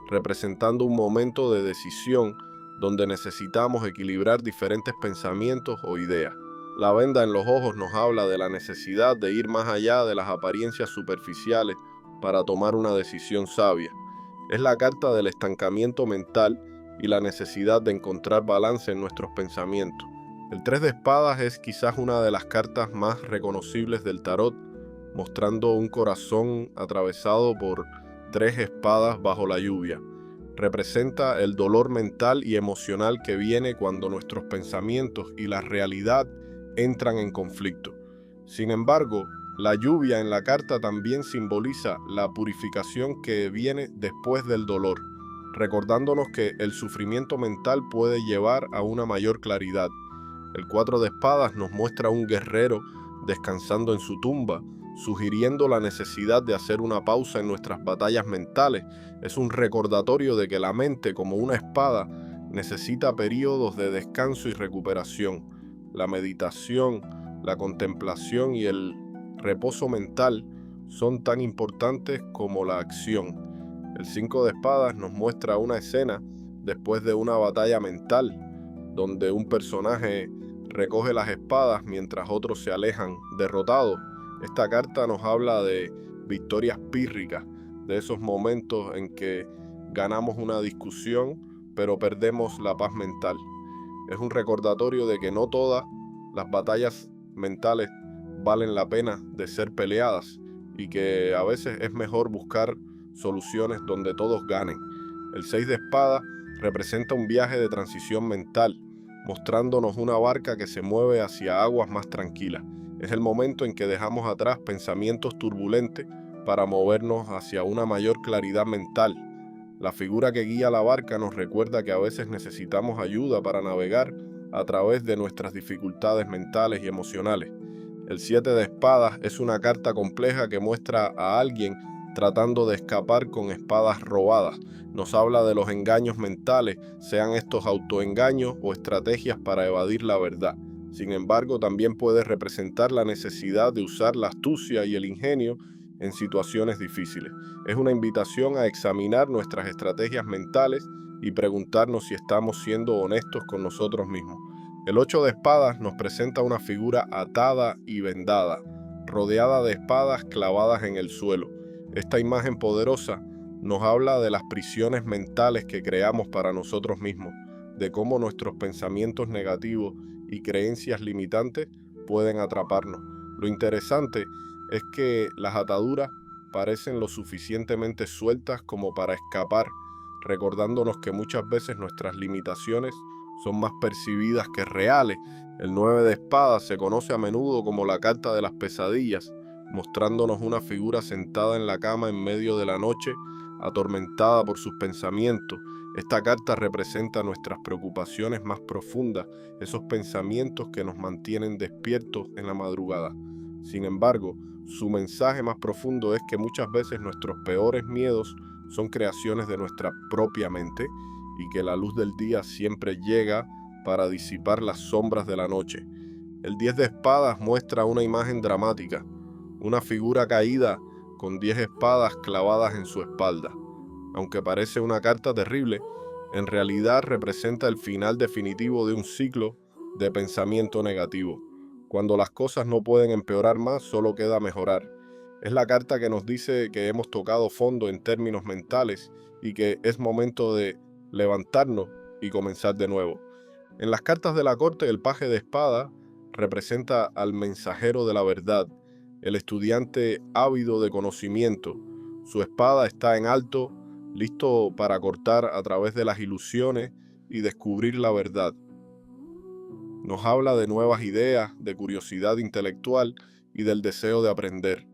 representando un momento de decisión donde necesitamos equilibrar diferentes pensamientos o ideas. La venda en los ojos nos habla de la necesidad de ir más allá de las apariencias superficiales para tomar una decisión sabia. Es la carta del estancamiento mental y la necesidad de encontrar balance en nuestros pensamientos. El 3 de espadas es quizás una de las cartas más reconocibles del tarot, mostrando un corazón atravesado por 3 espadas bajo la lluvia. Representa el dolor mental y emocional que viene cuando nuestros pensamientos y la realidad entran en conflicto. Sin embargo, la lluvia en la carta también simboliza la purificación que viene después del dolor, recordándonos que el sufrimiento mental puede llevar a una mayor claridad. El 4 de espadas nos muestra un guerrero descansando en su tumba, sugiriendo la necesidad de hacer una pausa en nuestras batallas mentales. Es un recordatorio de que la mente, como una espada, necesita periodos de descanso y recuperación. La meditación, la contemplación y el reposo mental son tan importantes como la acción. El 5 de espadas nos muestra una escena después de una batalla mental, donde un personaje recoge las espadas mientras otros se alejan derrotados. Esta carta nos habla de victorias pírricas, de esos momentos en que ganamos una discusión, pero perdemos la paz mental. Es un recordatorio de que no todas las batallas mentales valen la pena de ser peleadas y que a veces es mejor buscar soluciones donde todos ganen. El 6 de espadas representa un viaje de transición mental, mostrándonos una barca que se mueve hacia aguas más tranquilas. Es el momento en que dejamos atrás pensamientos turbulentes para movernos hacia una mayor claridad mental. La figura que guía la barca nos recuerda que a veces necesitamos ayuda para navegar a través de nuestras dificultades mentales y emocionales. El 7 de espadas es una carta compleja que muestra a alguien tratando de escapar con espadas robadas. Nos habla de los engaños mentales, sean estos autoengaños o estrategias para evadir la verdad. Sin embargo, también puede representar la necesidad de usar la astucia y el ingenio en situaciones difíciles. Es una invitación a examinar nuestras estrategias mentales y preguntarnos si estamos siendo honestos con nosotros mismos. El 8 de espadas nos presenta una figura atada y vendada, rodeada de espadas clavadas en el suelo. Esta imagen poderosa nos habla de las prisiones mentales que creamos para nosotros mismos, de cómo nuestros pensamientos negativos y creencias limitantes pueden atraparnos. Lo interesante es que las ataduras parecen lo suficientemente sueltas como para escapar, recordándonos que muchas veces nuestras limitaciones son más percibidas que reales. El 9 de espadas se conoce a menudo como la carta de las pesadillas, mostrándonos una figura sentada en la cama en medio de la noche, atormentada por sus pensamientos. Esta carta representa nuestras preocupaciones más profundas, esos pensamientos que nos mantienen despiertos en la madrugada. Sin embargo, su mensaje más profundo es que muchas veces nuestros peores miedos son creaciones de nuestra propia mente y que la luz del día siempre llega para disipar las sombras de la noche. El 10 de espadas muestra una imagen dramática, una figura caída con 10 espadas clavadas en su espalda. Aunque parece una carta terrible, en realidad representa el final definitivo de un ciclo de pensamiento negativo. Cuando las cosas no pueden empeorar más, solo queda mejorar. Es la carta que nos dice que hemos tocado fondo en términos mentales y que es momento de levantarnos y comenzar de nuevo. En las cartas de la corte, el paje de espada representa al mensajero de la verdad, el estudiante ávido de conocimiento. Su espada está en alto, listo para cortar a través de las ilusiones y descubrir la verdad. Nos habla de nuevas ideas, de curiosidad intelectual y del deseo de aprender.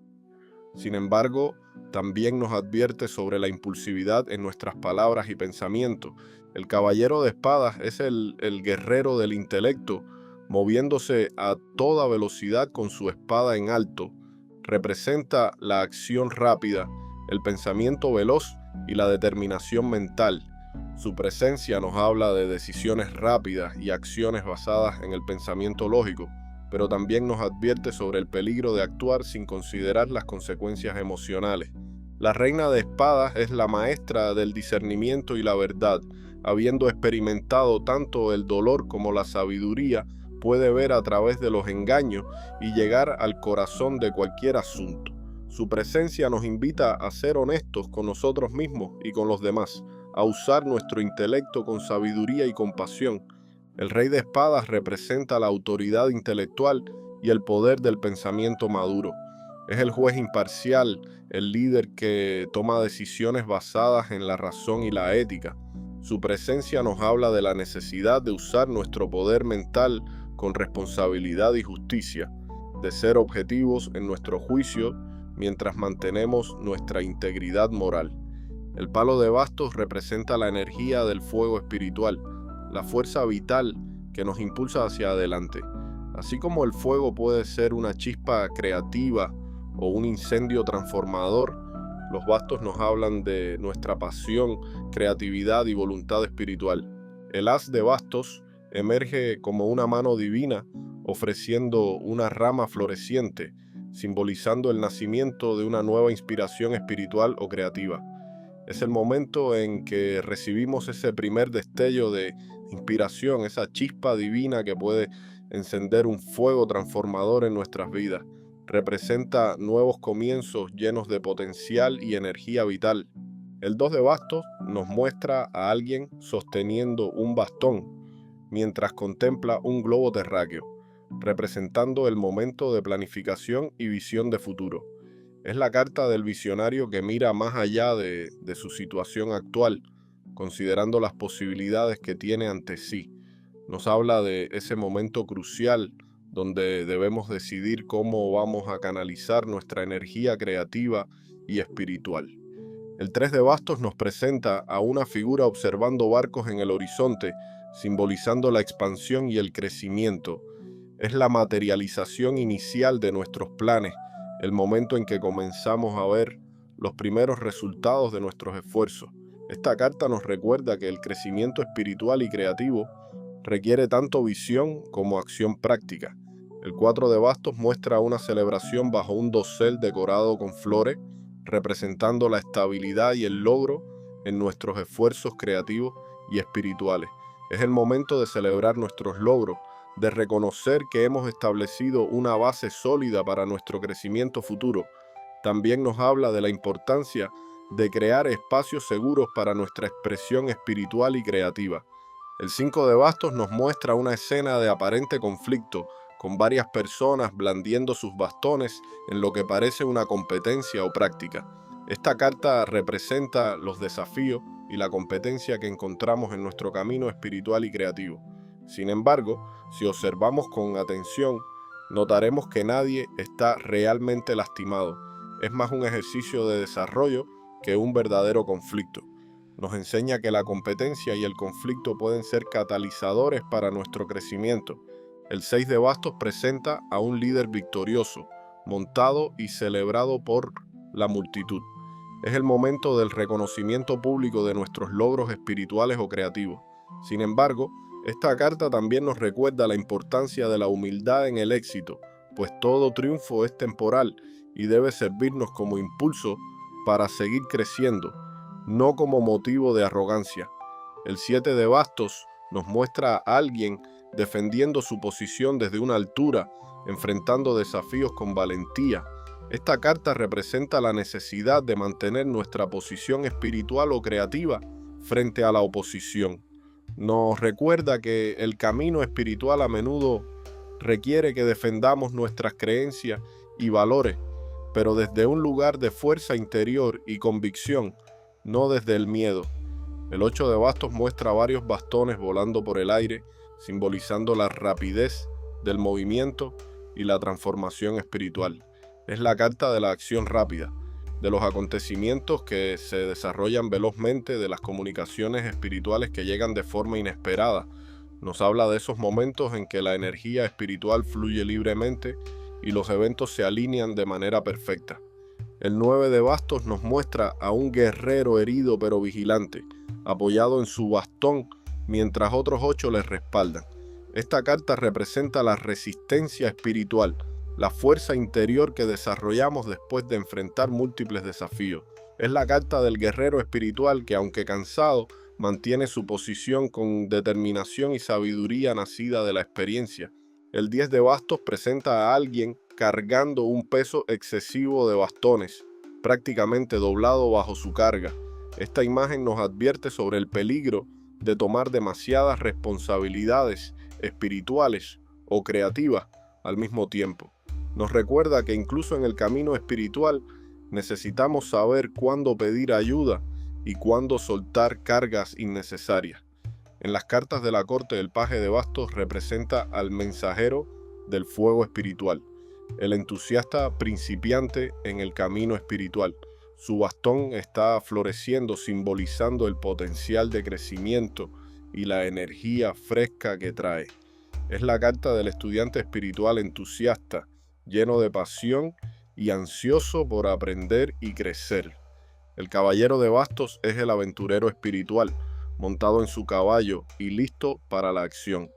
Sin embargo, también nos advierte sobre la impulsividad en nuestras palabras y pensamientos. El caballero de espadas es el guerrero del intelecto, moviéndose a toda velocidad con su espada en alto. Representa la acción rápida, el pensamiento veloz y la determinación mental. Su presencia nos habla de decisiones rápidas y acciones basadas en el pensamiento lógico, pero también nos advierte sobre el peligro de actuar sin considerar las consecuencias emocionales. La reina de espadas es la maestra del discernimiento y la verdad. Habiendo experimentado tanto el dolor como la sabiduría, puede ver a través de los engaños y llegar al corazón de cualquier asunto. Su presencia nos invita a ser honestos con nosotros mismos y con los demás, a usar nuestro intelecto con sabiduría y compasión. El rey de espadas representa la autoridad intelectual y el poder del pensamiento maduro. Es el juez imparcial, el líder que toma decisiones basadas en la razón y la ética. Su presencia nos habla de la necesidad de usar nuestro poder mental con responsabilidad y justicia, de ser objetivos en nuestro juicio mientras mantenemos nuestra integridad moral. El palo de bastos representa la energía del fuego espiritual, la fuerza vital que nos impulsa hacia adelante. Así como el fuego puede ser una chispa creativa o un incendio transformador, los bastos nos hablan de nuestra pasión, creatividad y voluntad espiritual. El as de bastos emerge como una mano divina, ofreciendo una rama floreciente, simbolizando el nacimiento de una nueva inspiración espiritual o creativa. Es el momento en que recibimos ese primer destello de inspiración, esa chispa divina que puede encender un fuego transformador en nuestras vidas. Representa nuevos comienzos llenos de potencial y energía vital. El 2 de bastos nos muestra a alguien sosteniendo un bastón mientras contempla un globo terráqueo, representando el momento de planificación y visión de futuro. Es la carta del visionario que mira más allá de su situación actual, considerando las posibilidades que tiene ante sí. Nos habla de ese momento crucial donde debemos decidir cómo vamos a canalizar nuestra energía creativa y espiritual. El 3 de bastos nos presenta a una figura observando barcos en el horizonte, simbolizando la expansión y el crecimiento. Es la materialización inicial de nuestros planes, el momento en que comenzamos a ver los primeros resultados de nuestros esfuerzos. Esta carta nos recuerda que el crecimiento espiritual y creativo requiere tanto visión como acción práctica. El 4 de bastos muestra una celebración bajo un dosel decorado con flores, representando la estabilidad y el logro en nuestros esfuerzos creativos y espirituales. Es el momento de celebrar nuestros logros, de reconocer que hemos establecido una base sólida para nuestro crecimiento futuro. También nos habla de la importancia de crear espacios seguros para nuestra expresión espiritual y creativa. El 5 de bastos nos muestra una escena de aparente conflicto, con varias personas blandiendo sus bastones en lo que parece una competencia o práctica. Esta carta representa los desafíos y la competencia que encontramos en nuestro camino espiritual y creativo. Sin embargo, si observamos con atención, notaremos que nadie está realmente lastimado. Es más un ejercicio de desarrollo que un verdadero conflicto. Nos enseña que la competencia y el conflicto pueden ser catalizadores para nuestro crecimiento. El 6 de bastos presenta a un líder victorioso, montado y celebrado por la multitud. Es el momento del reconocimiento público de nuestros logros espirituales o creativos. Sin embargo, esta carta también nos recuerda la importancia de la humildad en el éxito, pues todo triunfo es temporal y debe servirnos como impulso para seguir creciendo. no como motivo de arrogancia. El 7 de bastos nos muestra a alguien defendiendo su posición desde una altura, enfrentando desafíos con valentía. Esta carta representa la necesidad de mantener nuestra posición espiritual o creativa frente a la oposición. Nos recuerda que el camino espiritual a menudo requiere que defendamos nuestras creencias y valores, pero desde un lugar de fuerza interior y convicción, no desde el miedo. El 8 de bastos muestra varios bastones volando por el aire, simbolizando la rapidez del movimiento y la transformación espiritual. Es la carta de la acción rápida, de los acontecimientos que se desarrollan velozmente, de las comunicaciones espirituales que llegan de forma inesperada. Nos habla de esos momentos en que la energía espiritual fluye libremente y los eventos se alinean de manera perfecta. El 9 de bastos nos muestra a un guerrero herido pero vigilante, apoyado en su bastón, mientras otros 8 le respaldan. Esta carta representa la resistencia espiritual, la fuerza interior que desarrollamos después de enfrentar múltiples desafíos. Es la carta del guerrero espiritual que, aunque cansado, mantiene su posición con determinación y sabiduría nacida de la experiencia. El 10 de bastos presenta a alguien cargando un peso excesivo de bastones, prácticamente doblado bajo su carga. Esta imagen nos advierte sobre el peligro de tomar demasiadas responsabilidades espirituales o creativas al mismo tiempo. Nos recuerda que incluso en el camino espiritual necesitamos saber cuándo pedir ayuda y cuándo soltar cargas innecesarias. En las cartas de la corte, el paje de bastos representa al mensajero del fuego espiritual, el entusiasta principiante en el camino espiritual. Su bastón está floreciendo, simbolizando el potencial de crecimiento y la energía fresca que trae. Es la carta del estudiante espiritual entusiasta, lleno de pasión y ansioso por aprender y crecer. El caballero de bastos es el aventurero espiritual, montado en su caballo y listo para la acción.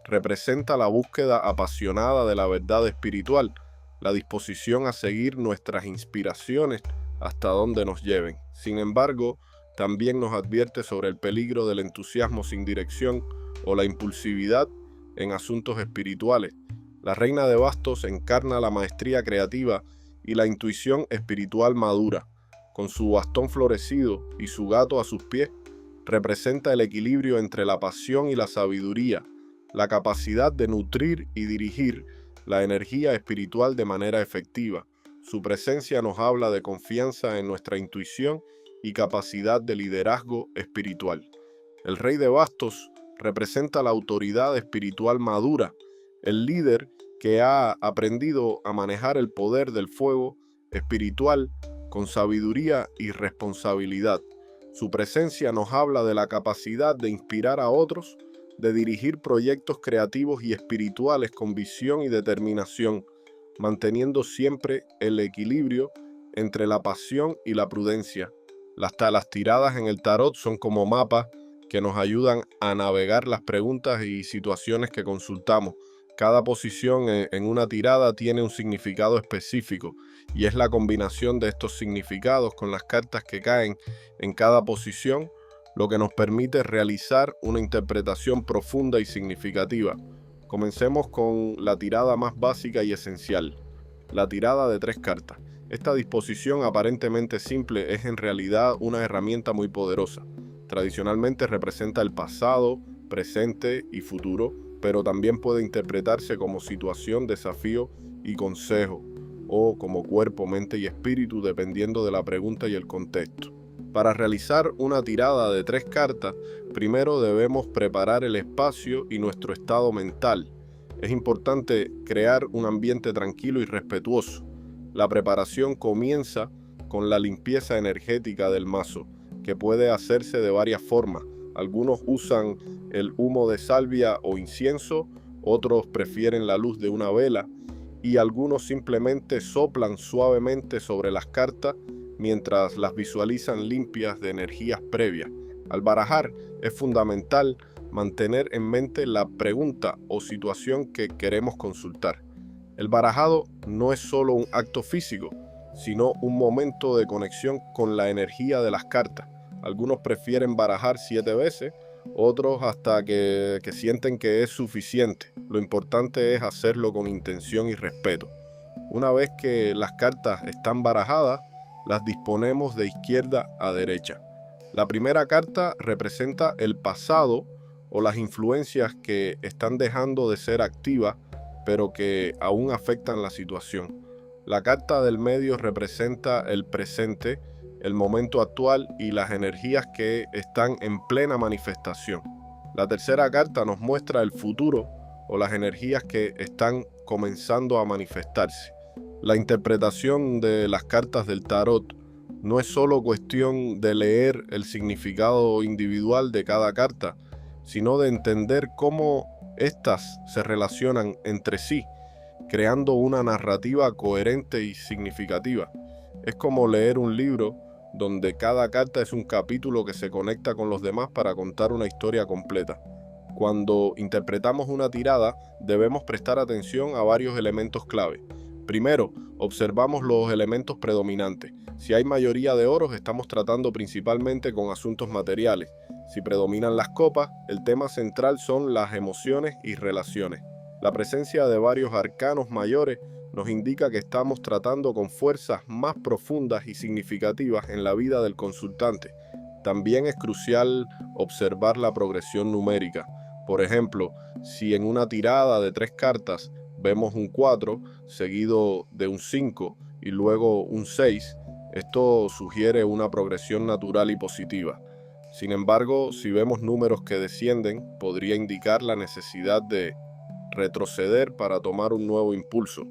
Representa la búsqueda apasionada de la verdad espiritual, la disposición a seguir nuestras inspiraciones hasta donde nos lleven. Sin embargo, también nos advierte sobre el peligro del entusiasmo sin dirección o la impulsividad en asuntos espirituales. La reina de bastos encarna la maestría creativa y la intuición espiritual madura. Con su bastón florecido y su gato a sus pies, representa el equilibrio entre la pasión y la sabiduría, la capacidad de nutrir y dirigir la energía espiritual de manera efectiva. Su presencia nos habla de confianza en nuestra intuición y capacidad de liderazgo espiritual. El rey de bastos representa la autoridad espiritual madura, el líder que ha aprendido a manejar el poder del fuego espiritual con sabiduría y responsabilidad. Su presencia nos habla de la capacidad de inspirar a otros, de dirigir proyectos creativos y espirituales con visión y determinación, manteniendo siempre el equilibrio entre la pasión y la prudencia. Las tiradas en el tarot son como mapas que nos ayudan a navegar las preguntas y situaciones que consultamos. Cada posición en una tirada tiene un significado específico y es la combinación de estos significados con las cartas que caen en cada posición lo que nos permite realizar una interpretación profunda y significativa. Comencemos con la tirada más básica y esencial, la tirada de 3 cartas. Esta disposición aparentemente simple es en realidad una herramienta muy poderosa. Tradicionalmente representa el pasado, presente y futuro, pero también puede interpretarse como situación, desafío y consejo, o como cuerpo, mente y espíritu, dependiendo de la pregunta y el contexto. Para realizar una tirada de 3 cartas, primero debemos preparar el espacio y nuestro estado mental. Es importante crear un ambiente tranquilo y respetuoso. La preparación comienza con la limpieza energética del mazo, que puede hacerse de varias formas. Algunos usan el humo de salvia o incienso, otros prefieren la luz de una vela y algunos simplemente soplan suavemente sobre las cartas mientras las visualizan limpias de energías previas. Al barajar es fundamental mantener en mente la pregunta o situación que queremos consultar. El barajado no es solo un acto físico, sino un momento de conexión con la energía de las cartas. Algunos prefieren barajar 7 veces, otros hasta que sienten que es suficiente. Lo importante es hacerlo con intención y respeto. Una vez que las cartas están barajadas, las disponemos de izquierda a derecha. La primera carta representa el pasado o las influencias que están dejando de ser activas, pero que aún afectan la situación. La carta del medio representa el presente, el momento actual y las energías que están en plena manifestación. La tercera carta nos muestra el futuro o las energías que están comenzando a manifestarse. La interpretación de las cartas del tarot no es solo cuestión de leer el significado individual de cada carta, sino de entender cómo éstas se relacionan entre sí, creando una narrativa coherente y significativa. Es como leer un libro donde cada carta es un capítulo que se conecta con los demás para contar una historia completa. Cuando interpretamos una tirada, debemos prestar atención a varios elementos clave. Primero, observamos los elementos predominantes. Si hay mayoría de oros, estamos tratando principalmente con asuntos materiales. Si predominan las copas, el tema central son las emociones y relaciones. La presencia de varios arcanos mayores nos indica que estamos tratando con fuerzas más profundas y significativas en la vida del consultante. También es crucial observar la progresión numérica. Por ejemplo, si en una tirada de 3 cartas vemos un 4 seguido de un 5 y luego un 6, esto sugiere una progresión natural y positiva. Sin embargo, si vemos números que descienden, podría indicar la necesidad de retroceder para tomar un nuevo impulso.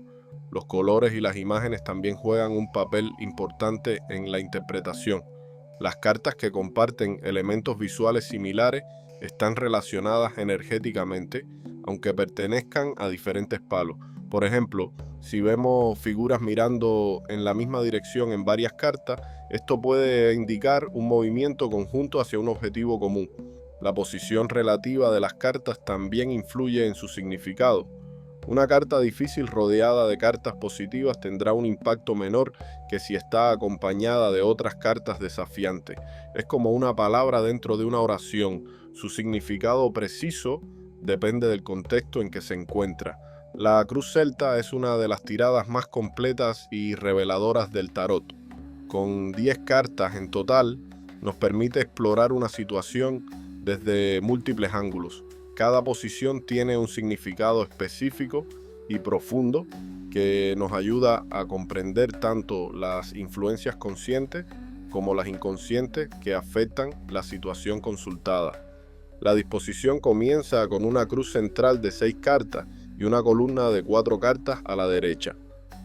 Los colores y las imágenes también juegan un papel importante en la interpretación. Las cartas que comparten elementos visuales similares están relacionadas energéticamente, aunque pertenezcan a diferentes palos. Por ejemplo, si vemos figuras mirando en la misma dirección en varias cartas, esto puede indicar un movimiento conjunto hacia un objetivo común. La posición relativa de las cartas también influye en su significado. Una carta difícil rodeada de cartas positivas tendrá un impacto menor que si está acompañada de otras cartas desafiantes. Es como una palabra dentro de una oración. Su significado preciso depende del contexto en que se encuentra. La cruz celta es una de las tiradas más completas y reveladoras del tarot. Con 10 cartas en total, nos permite explorar una situación desde múltiples ángulos. Cada posición tiene un significado específico y profundo que nos ayuda a comprender tanto las influencias conscientes como las inconscientes que afectan la situación consultada. La disposición comienza con una cruz central de 6 cartas y una columna de 4 cartas a la derecha.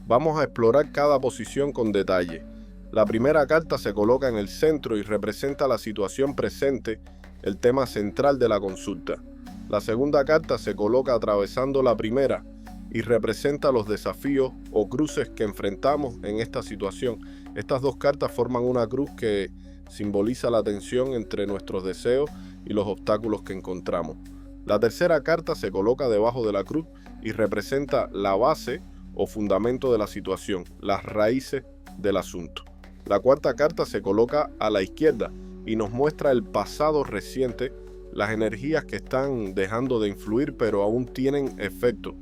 Vamos a explorar cada posición con detalle. La primera carta se coloca en el centro y representa la situación presente, el tema central de la consulta. La segunda carta se coloca atravesando la primera y representa los desafíos o cruces que enfrentamos en esta situación. Estas 2 cartas forman una cruz que simboliza la tensión entre nuestros deseos y los obstáculos que encontramos. La tercera carta se coloca debajo de la cruz y representa la base o fundamento de la situación, las raíces del asunto. La cuarta carta se coloca a la izquierda y nos muestra el pasado reciente, las energías que están dejando de influir pero aún tienen efecto.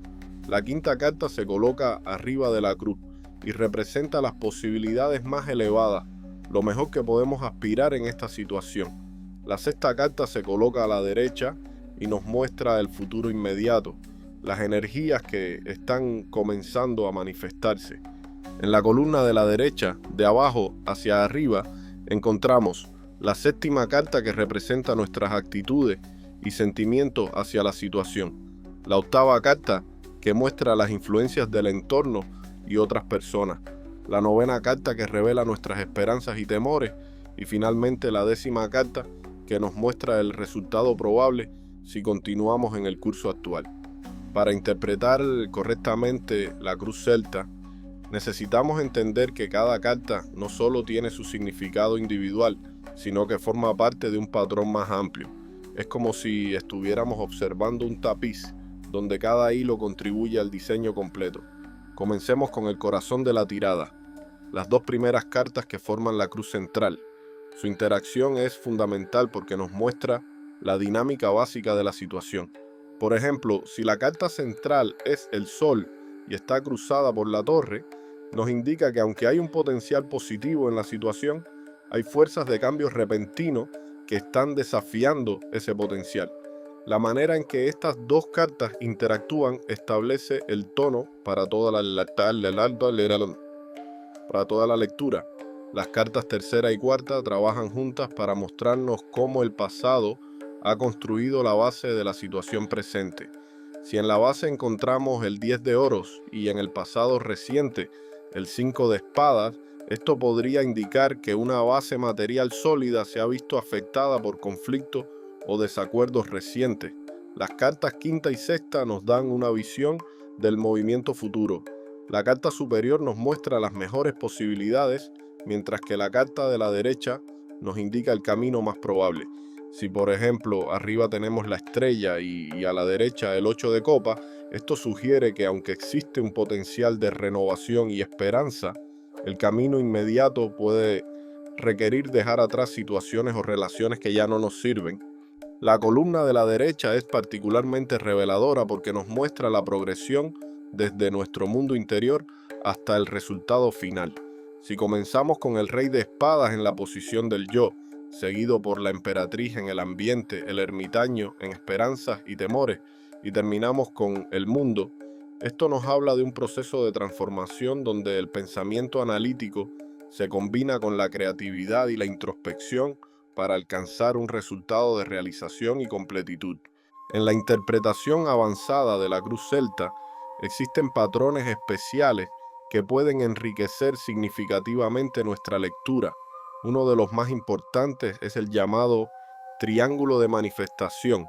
La quinta carta se coloca arriba de la cruz y representa las posibilidades más elevadas, lo mejor que podemos aspirar en esta situación. La sexta carta se coloca a la derecha y nos muestra el futuro inmediato, las energías que están comenzando a manifestarse. En la columna de la derecha, de abajo hacia arriba, encontramos la séptima carta que representa nuestras actitudes y sentimientos hacia la situación. La octava carta que muestra las influencias del entorno y otras personas. La novena carta que revela nuestras esperanzas y temores. Y finalmente la 10ª carta que nos muestra el resultado probable si continuamos en el curso actual. Para interpretar correctamente la cruz celta, necesitamos entender que cada carta no solo tiene su significado individual, sino que forma parte de un patrón más amplio. Es como si estuviéramos observando un tapiz donde cada hilo contribuye al diseño completo. Comencemos con el corazón de la tirada. Las 2 primeras cartas que forman la cruz central Su interacción es fundamental porque nos muestra la dinámica básica de la situación. Por ejemplo, si la carta central es el Sol y está cruzada por la Torre, nos indica que aunque hay un potencial positivo en la situación, hay fuerzas de cambio repentino que están desafiando ese potencial. La manera en que estas dos cartas interactúan establece el tono para toda la lectura. Las cartas tercera y cuarta trabajan juntas para mostrarnos cómo el pasado ha construido la base de la situación presente. Si en la base encontramos el 10 de oros y en el pasado reciente el 5 de espadas, esto podría indicar que una base material sólida se ha visto afectada por conflictos o desacuerdos recientes. Las cartas quinta y sexta nos dan una visión del movimiento futuro. La carta superior nos muestra las mejores posibilidades, mientras que la carta de la derecha nos indica el camino más probable. Si por ejemplo arriba tenemos la estrella y a la derecha el 8 de copas, esto sugiere que aunque existe un potencial de renovación y esperanza, el camino inmediato puede requerir dejar atrás situaciones o relaciones que ya no nos sirven. La columna de la derecha es particularmente reveladora porque nos muestra la progresión desde nuestro mundo interior hasta el resultado final. Si comenzamos con el rey de espadas en la posición del yo, seguido por la emperatriz en el ambiente, el ermitaño en esperanzas y temores, y terminamos con el mundo, esto nos habla de un proceso de transformación donde el pensamiento analítico se combina con la creatividad y la introspección para alcanzar un resultado de realización y completitud. En la interpretación avanzada de la cruz celta, existen patrones especiales que pueden enriquecer significativamente nuestra lectura. Uno de los más importantes es el llamado triángulo de manifestación,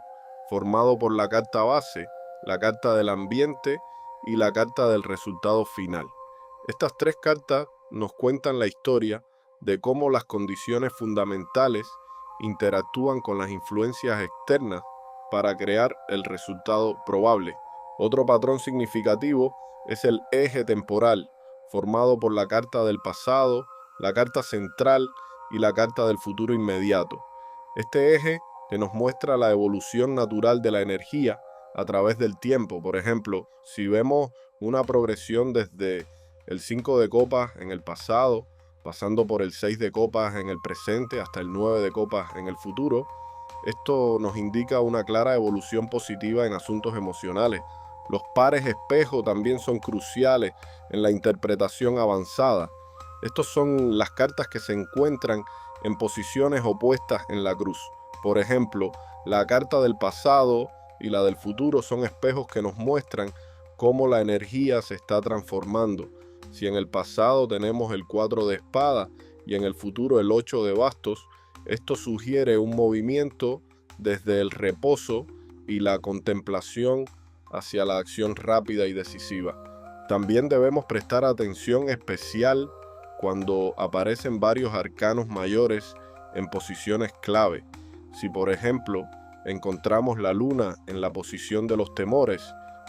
formado por la carta base, la carta del ambiente y la carta del resultado final. Estas tres cartas nos cuentan la historia de cómo las condiciones fundamentales interactúan con las influencias externas para crear el resultado probable. Otro patrón significativo es el eje temporal, formado por la carta del pasado, la carta central y la carta del futuro inmediato. Este eje que nos muestra la evolución natural de la energía a través del tiempo. Por ejemplo, si vemos una progresión desde el 5 de copas en el pasado, pasando por el 6 de copas en el presente hasta el 9 de copas en el futuro, esto nos indica una clara evolución positiva en asuntos emocionales. Los pares espejo también son cruciales en la interpretación avanzada. Estos son las cartas que se encuentran en posiciones opuestas en la cruz. Por ejemplo, la carta del pasado y la del futuro son espejos que nos muestran cómo la energía se está transformando. Si en el pasado tenemos el 4 de espadas y en el futuro el 8 de bastos, esto sugiere un movimiento desde el reposo y la contemplación hacia la acción rápida y decisiva. También debemos prestar atención especial cuando aparecen varios arcanos mayores en posiciones clave. Si por ejemplo encontramos la luna en la posición de los temores,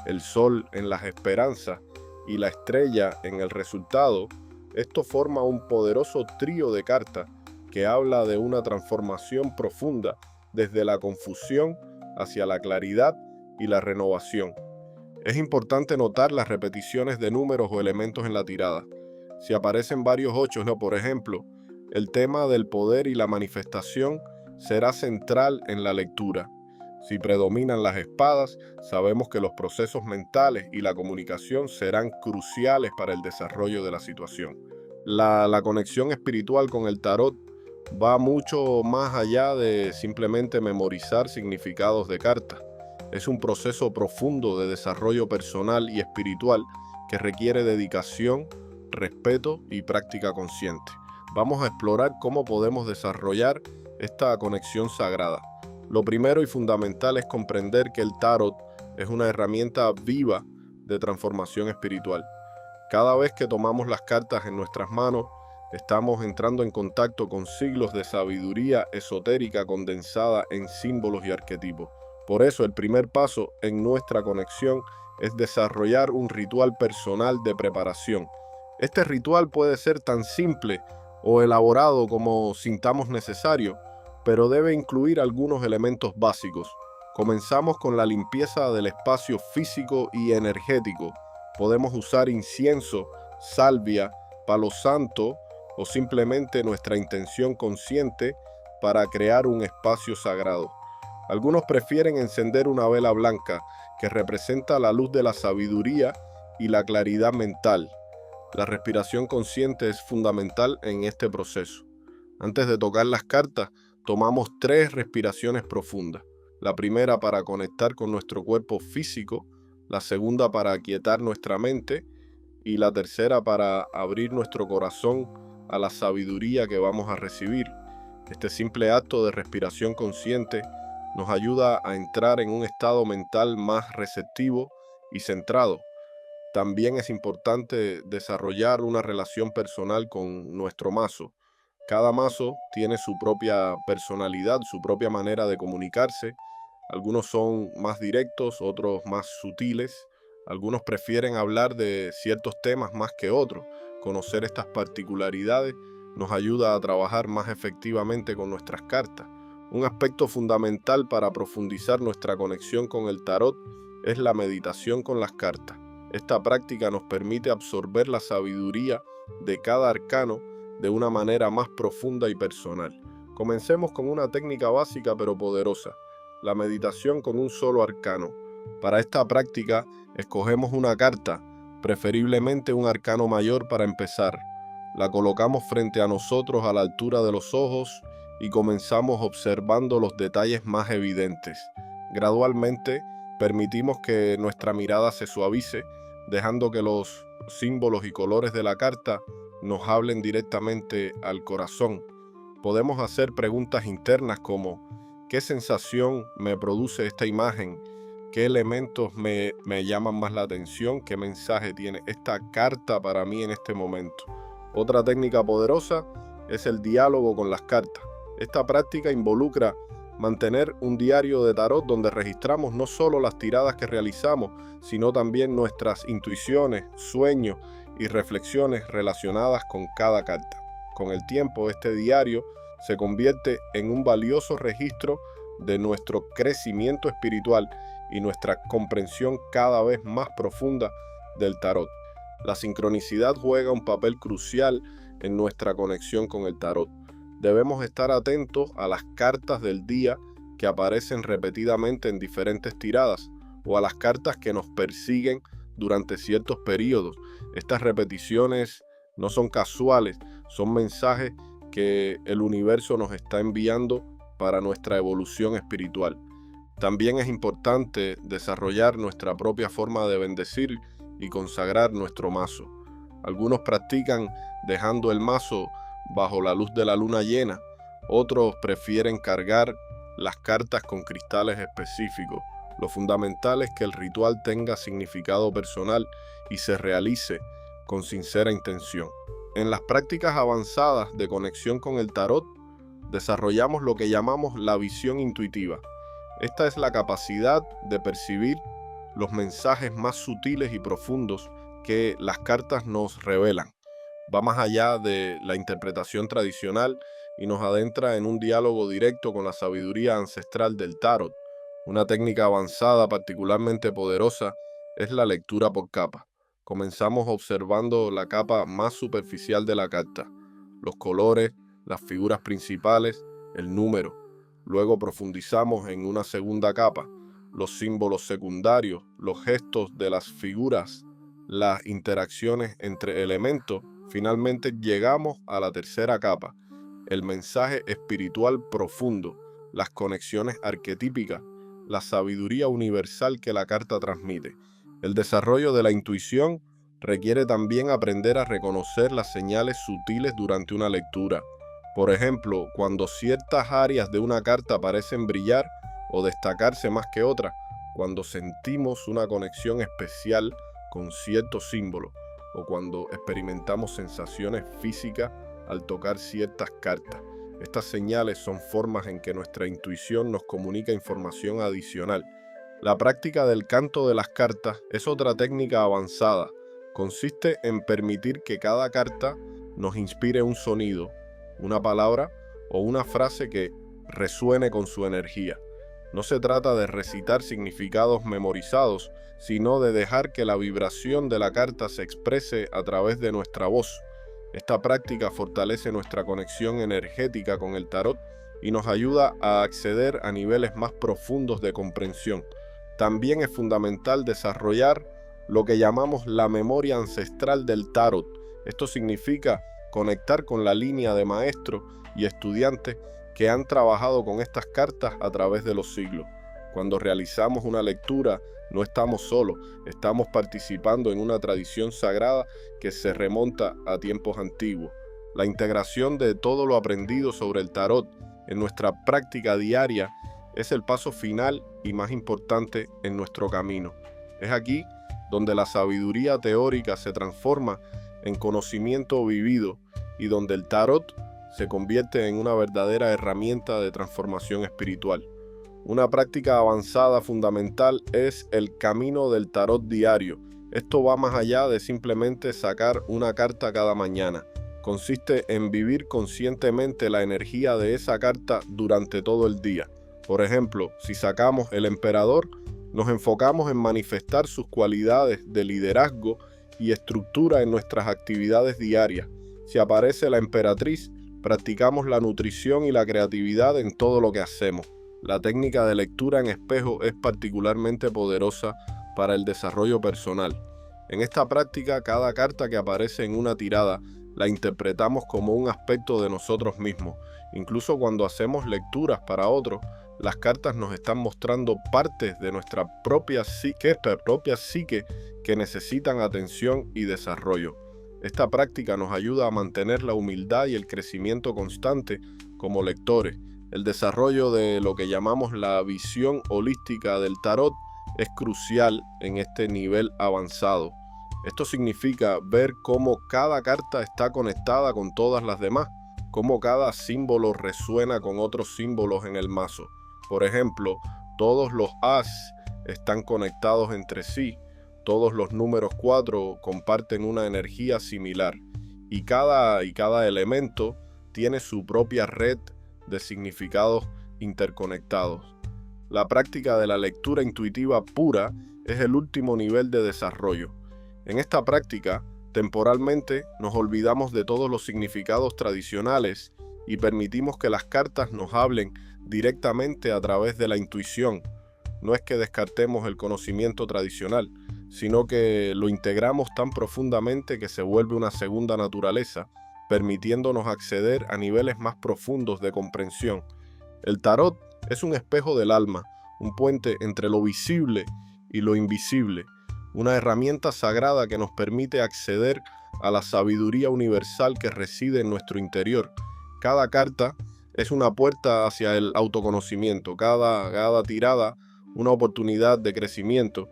el sol en las esperanzas y la estrella en el resultado, esto forma un poderoso trío de cartas que habla de una transformación profunda desde la confusión hacia la claridad y la renovación. Es importante notar las repeticiones de números o elementos en la tirada. Si aparecen varios 8, por ejemplo, el tema del poder y la manifestación será central en la lectura. Si predominan las espadas, sabemos que los procesos mentales y la comunicación serán cruciales para el desarrollo de la situación. La conexión espiritual con el tarot va mucho más allá de simplemente memorizar significados de cartas. Es un proceso profundo de desarrollo personal y espiritual que requiere dedicación, respeto y práctica consciente. Vamos a explorar cómo podemos desarrollar esta conexión sagrada. Lo primero y fundamental es comprender que el tarot es una herramienta viva de transformación espiritual. Cada vez que tomamos las cartas en nuestras manos, estamos entrando en contacto con siglos de sabiduría esotérica condensada en símbolos y arquetipos. Por eso, el primer paso en nuestra conexión es desarrollar un ritual personal de preparación. Este ritual puede ser tan simple o elaborado como sintamos necesario, pero debe incluir algunos elementos básicos. Comenzamos con la limpieza del espacio físico y energético. Podemos usar incienso, salvia, palo santo o simplemente nuestra intención consciente para crear un espacio sagrado. Algunos prefieren encender una vela blanca que representa la luz de la sabiduría y la claridad mental. La respiración consciente es fundamental en este proceso. Antes de tocar las cartas, tomamos 3 respiraciones profundas. La primera para conectar con nuestro cuerpo físico, la segunda para aquietar nuestra mente y la tercera para abrir nuestro corazón a la sabiduría que vamos a recibir. Este simple acto de respiración consciente nos ayuda a entrar en un estado mental más receptivo y centrado. También es importante desarrollar una relación personal con nuestro mazo. Cada mazo tiene su propia personalidad, su propia manera de comunicarse. Algunos son más directos, otros más sutiles. Algunos prefieren hablar de ciertos temas más que otros. Conocer estas particularidades nos ayuda a trabajar más efectivamente con nuestras cartas. Un aspecto fundamental para profundizar nuestra conexión con el tarot es la meditación con las cartas. Esta práctica nos permite absorber la sabiduría de cada arcano de una manera más profunda y personal. Comencemos con una técnica básica pero poderosa, la meditación con un solo arcano. Para esta práctica, escogemos una carta, preferiblemente un arcano mayor para empezar. La colocamos frente a nosotros a la altura de los ojos y comenzamos observando los detalles más evidentes. Gradualmente, permitimos que nuestra mirada se suavice, dejando que los símbolos y colores de la carta nos hablen directamente al corazón. Podemos hacer preguntas internas como: ¿qué sensación me produce esta imagen? ¿Qué elementos me llaman más la atención? ¿Qué mensaje tiene esta carta para mí en este momento? Otra técnica poderosa es el diálogo con las cartas. Esta práctica involucra mantener un diario de tarot donde registramos no solo las tiradas que realizamos, sino también nuestras intuiciones, sueños y reflexiones relacionadas con cada carta. Con el tiempo, este diario se convierte en un valioso registro de nuestro crecimiento espiritual y nuestra comprensión cada vez más profunda del tarot. La sincronicidad juega un papel crucial en nuestra conexión con el tarot. Debemos estar atentos a las cartas del día que aparecen repetidamente en diferentes tiradas o a las cartas que nos persiguen durante ciertos periodos. Estas repeticiones no son casuales, son mensajes que el universo nos está enviando para nuestra evolución espiritual. También es importante desarrollar nuestra propia forma de bendecir y consagrar nuestro mazo. Algunos practican dejando el mazo bajo la luz de la luna llena, otros prefieren cargar las cartas con cristales específicos. Lo fundamental es que el ritual tenga significado personal y se realice con sincera intención. En las prácticas avanzadas de conexión con el tarot, desarrollamos lo que llamamos la visión intuitiva. Esta es la capacidad de percibir los mensajes más sutiles y profundos que las cartas nos revelan. Va más allá de la interpretación tradicional y nos adentra en un diálogo directo con la sabiduría ancestral del tarot. Una técnica avanzada particularmente poderosa es la lectura por capa. Comenzamos observando la capa más superficial de la carta, los colores, las figuras principales, el número. Luego profundizamos en una segunda capa, los símbolos secundarios, los gestos de las figuras, las interacciones entre elementos. Finalmente llegamos a la tercera capa, el mensaje espiritual profundo, las conexiones arquetípicas, la sabiduría universal que la carta transmite. El desarrollo de la intuición requiere también aprender a reconocer las señales sutiles durante una lectura. Por ejemplo, cuando ciertas áreas de una carta parecen brillar o destacarse más que otras, cuando sentimos una conexión especial con ciertos símbolos, o cuando experimentamos sensaciones físicas al tocar ciertas cartas. Estas señales son formas en que nuestra intuición nos comunica información adicional. La práctica del canto de las cartas es otra técnica avanzada. Consiste en permitir que cada carta nos inspire un sonido, una palabra o una frase que resuene con su energía. No se trata de recitar significados memorizados, sino de dejar que la vibración de la carta se exprese a través de nuestra voz. Esta práctica fortalece nuestra conexión energética con el tarot y nos ayuda a acceder a niveles más profundos de comprensión. También es fundamental desarrollar lo que llamamos la memoria ancestral del tarot. Esto significa conectar con la línea de maestros y estudiantes que han trabajado con estas cartas a través de los siglos. Cuando realizamos una lectura, no estamos solos, estamos participando en una tradición sagrada que se remonta a tiempos antiguos. La integración de todo lo aprendido sobre el tarot en nuestra práctica diaria es el paso final y más importante en nuestro camino. Es aquí donde la sabiduría teórica se transforma en conocimiento vivido y donde el tarot se convierte en una verdadera herramienta de transformación espiritual. Una práctica avanzada fundamental es el camino del tarot diario. Esto va más allá de simplemente sacar una carta cada mañana. Consiste en vivir conscientemente la energía de esa carta durante todo el día. Por ejemplo, si sacamos el emperador, nos enfocamos en manifestar sus cualidades de liderazgo y estructura en nuestras actividades diarias. Si aparece la emperatriz, practicamos la nutrición y la creatividad en todo lo que hacemos. La técnica de lectura en espejo es particularmente poderosa para el desarrollo personal. En esta práctica, cada carta que aparece en una tirada la interpretamos como un aspecto de nosotros mismos. Incluso cuando hacemos lecturas para otros, las cartas nos están mostrando partes de nuestra propia psique que necesitan atención y desarrollo. Esta práctica nos ayuda a mantener la humildad y el crecimiento constante como lectores. El desarrollo de lo que llamamos la visión holística del tarot es crucial en este nivel avanzado. Esto significa ver cómo cada carta está conectada con todas las demás, cómo cada símbolo resuena con otros símbolos en el mazo. Por ejemplo, todos los as están conectados entre sí, todos los números 4 comparten una energía similar y cada elemento tiene su propia red de significados interconectados. La práctica de la lectura intuitiva pura es el último nivel de desarrollo. En esta práctica, temporalmente nos olvidamos de todos los significados tradicionales y permitimos que las cartas nos hablen directamente a través de la intuición. No es que descartemos el conocimiento tradicional, sino que lo integramos tan profundamente que se vuelve una segunda naturaleza, permitiéndonos acceder a niveles más profundos de comprensión. El tarot es un espejo del alma, un puente entre lo visible y lo invisible, una herramienta sagrada que nos permite acceder a la sabiduría universal que reside en nuestro interior. Cada carta es una puerta hacia el autoconocimiento, cada tirada una oportunidad de crecimiento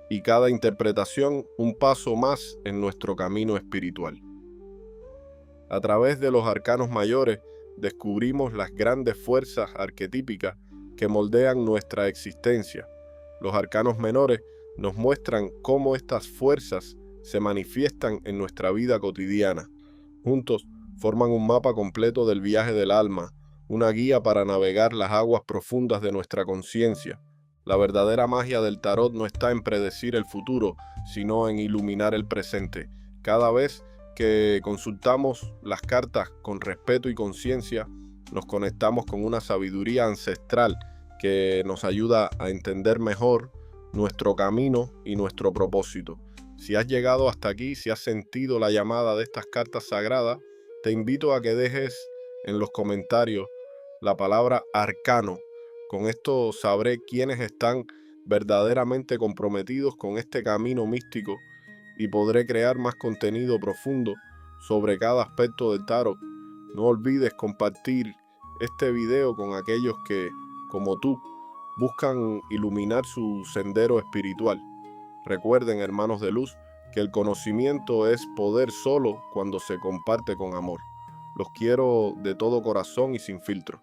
y cada interpretación un paso más en nuestro camino espiritual. A través de los arcanos mayores descubrimos las grandes fuerzas arquetípicas que moldean nuestra existencia. Los arcanos menores nos muestran cómo estas fuerzas se manifiestan en nuestra vida cotidiana. Juntos forman un mapa completo del viaje del alma, una guía para navegar las aguas profundas de nuestra conciencia. La verdadera magia del tarot no está en predecir el futuro, sino en iluminar el presente. Cada vez que consultamos las cartas con respeto y conciencia, nos conectamos con una sabiduría ancestral que nos ayuda a entender mejor nuestro camino y nuestro propósito. Si has llegado hasta aquí, si has sentido la llamada de estas cartas sagradas, te invito a que dejes en los comentarios la palabra arcano. Con esto sabré quiénes están verdaderamente comprometidos con este camino místico y podré crear más contenido profundo sobre cada aspecto del tarot. No olvides compartir este video con aquellos que, como tú, buscan iluminar su sendero espiritual. Recuerden, hermanos de luz, que el conocimiento es poder solo cuando se comparte con amor. Los quiero de todo corazón y sin filtro.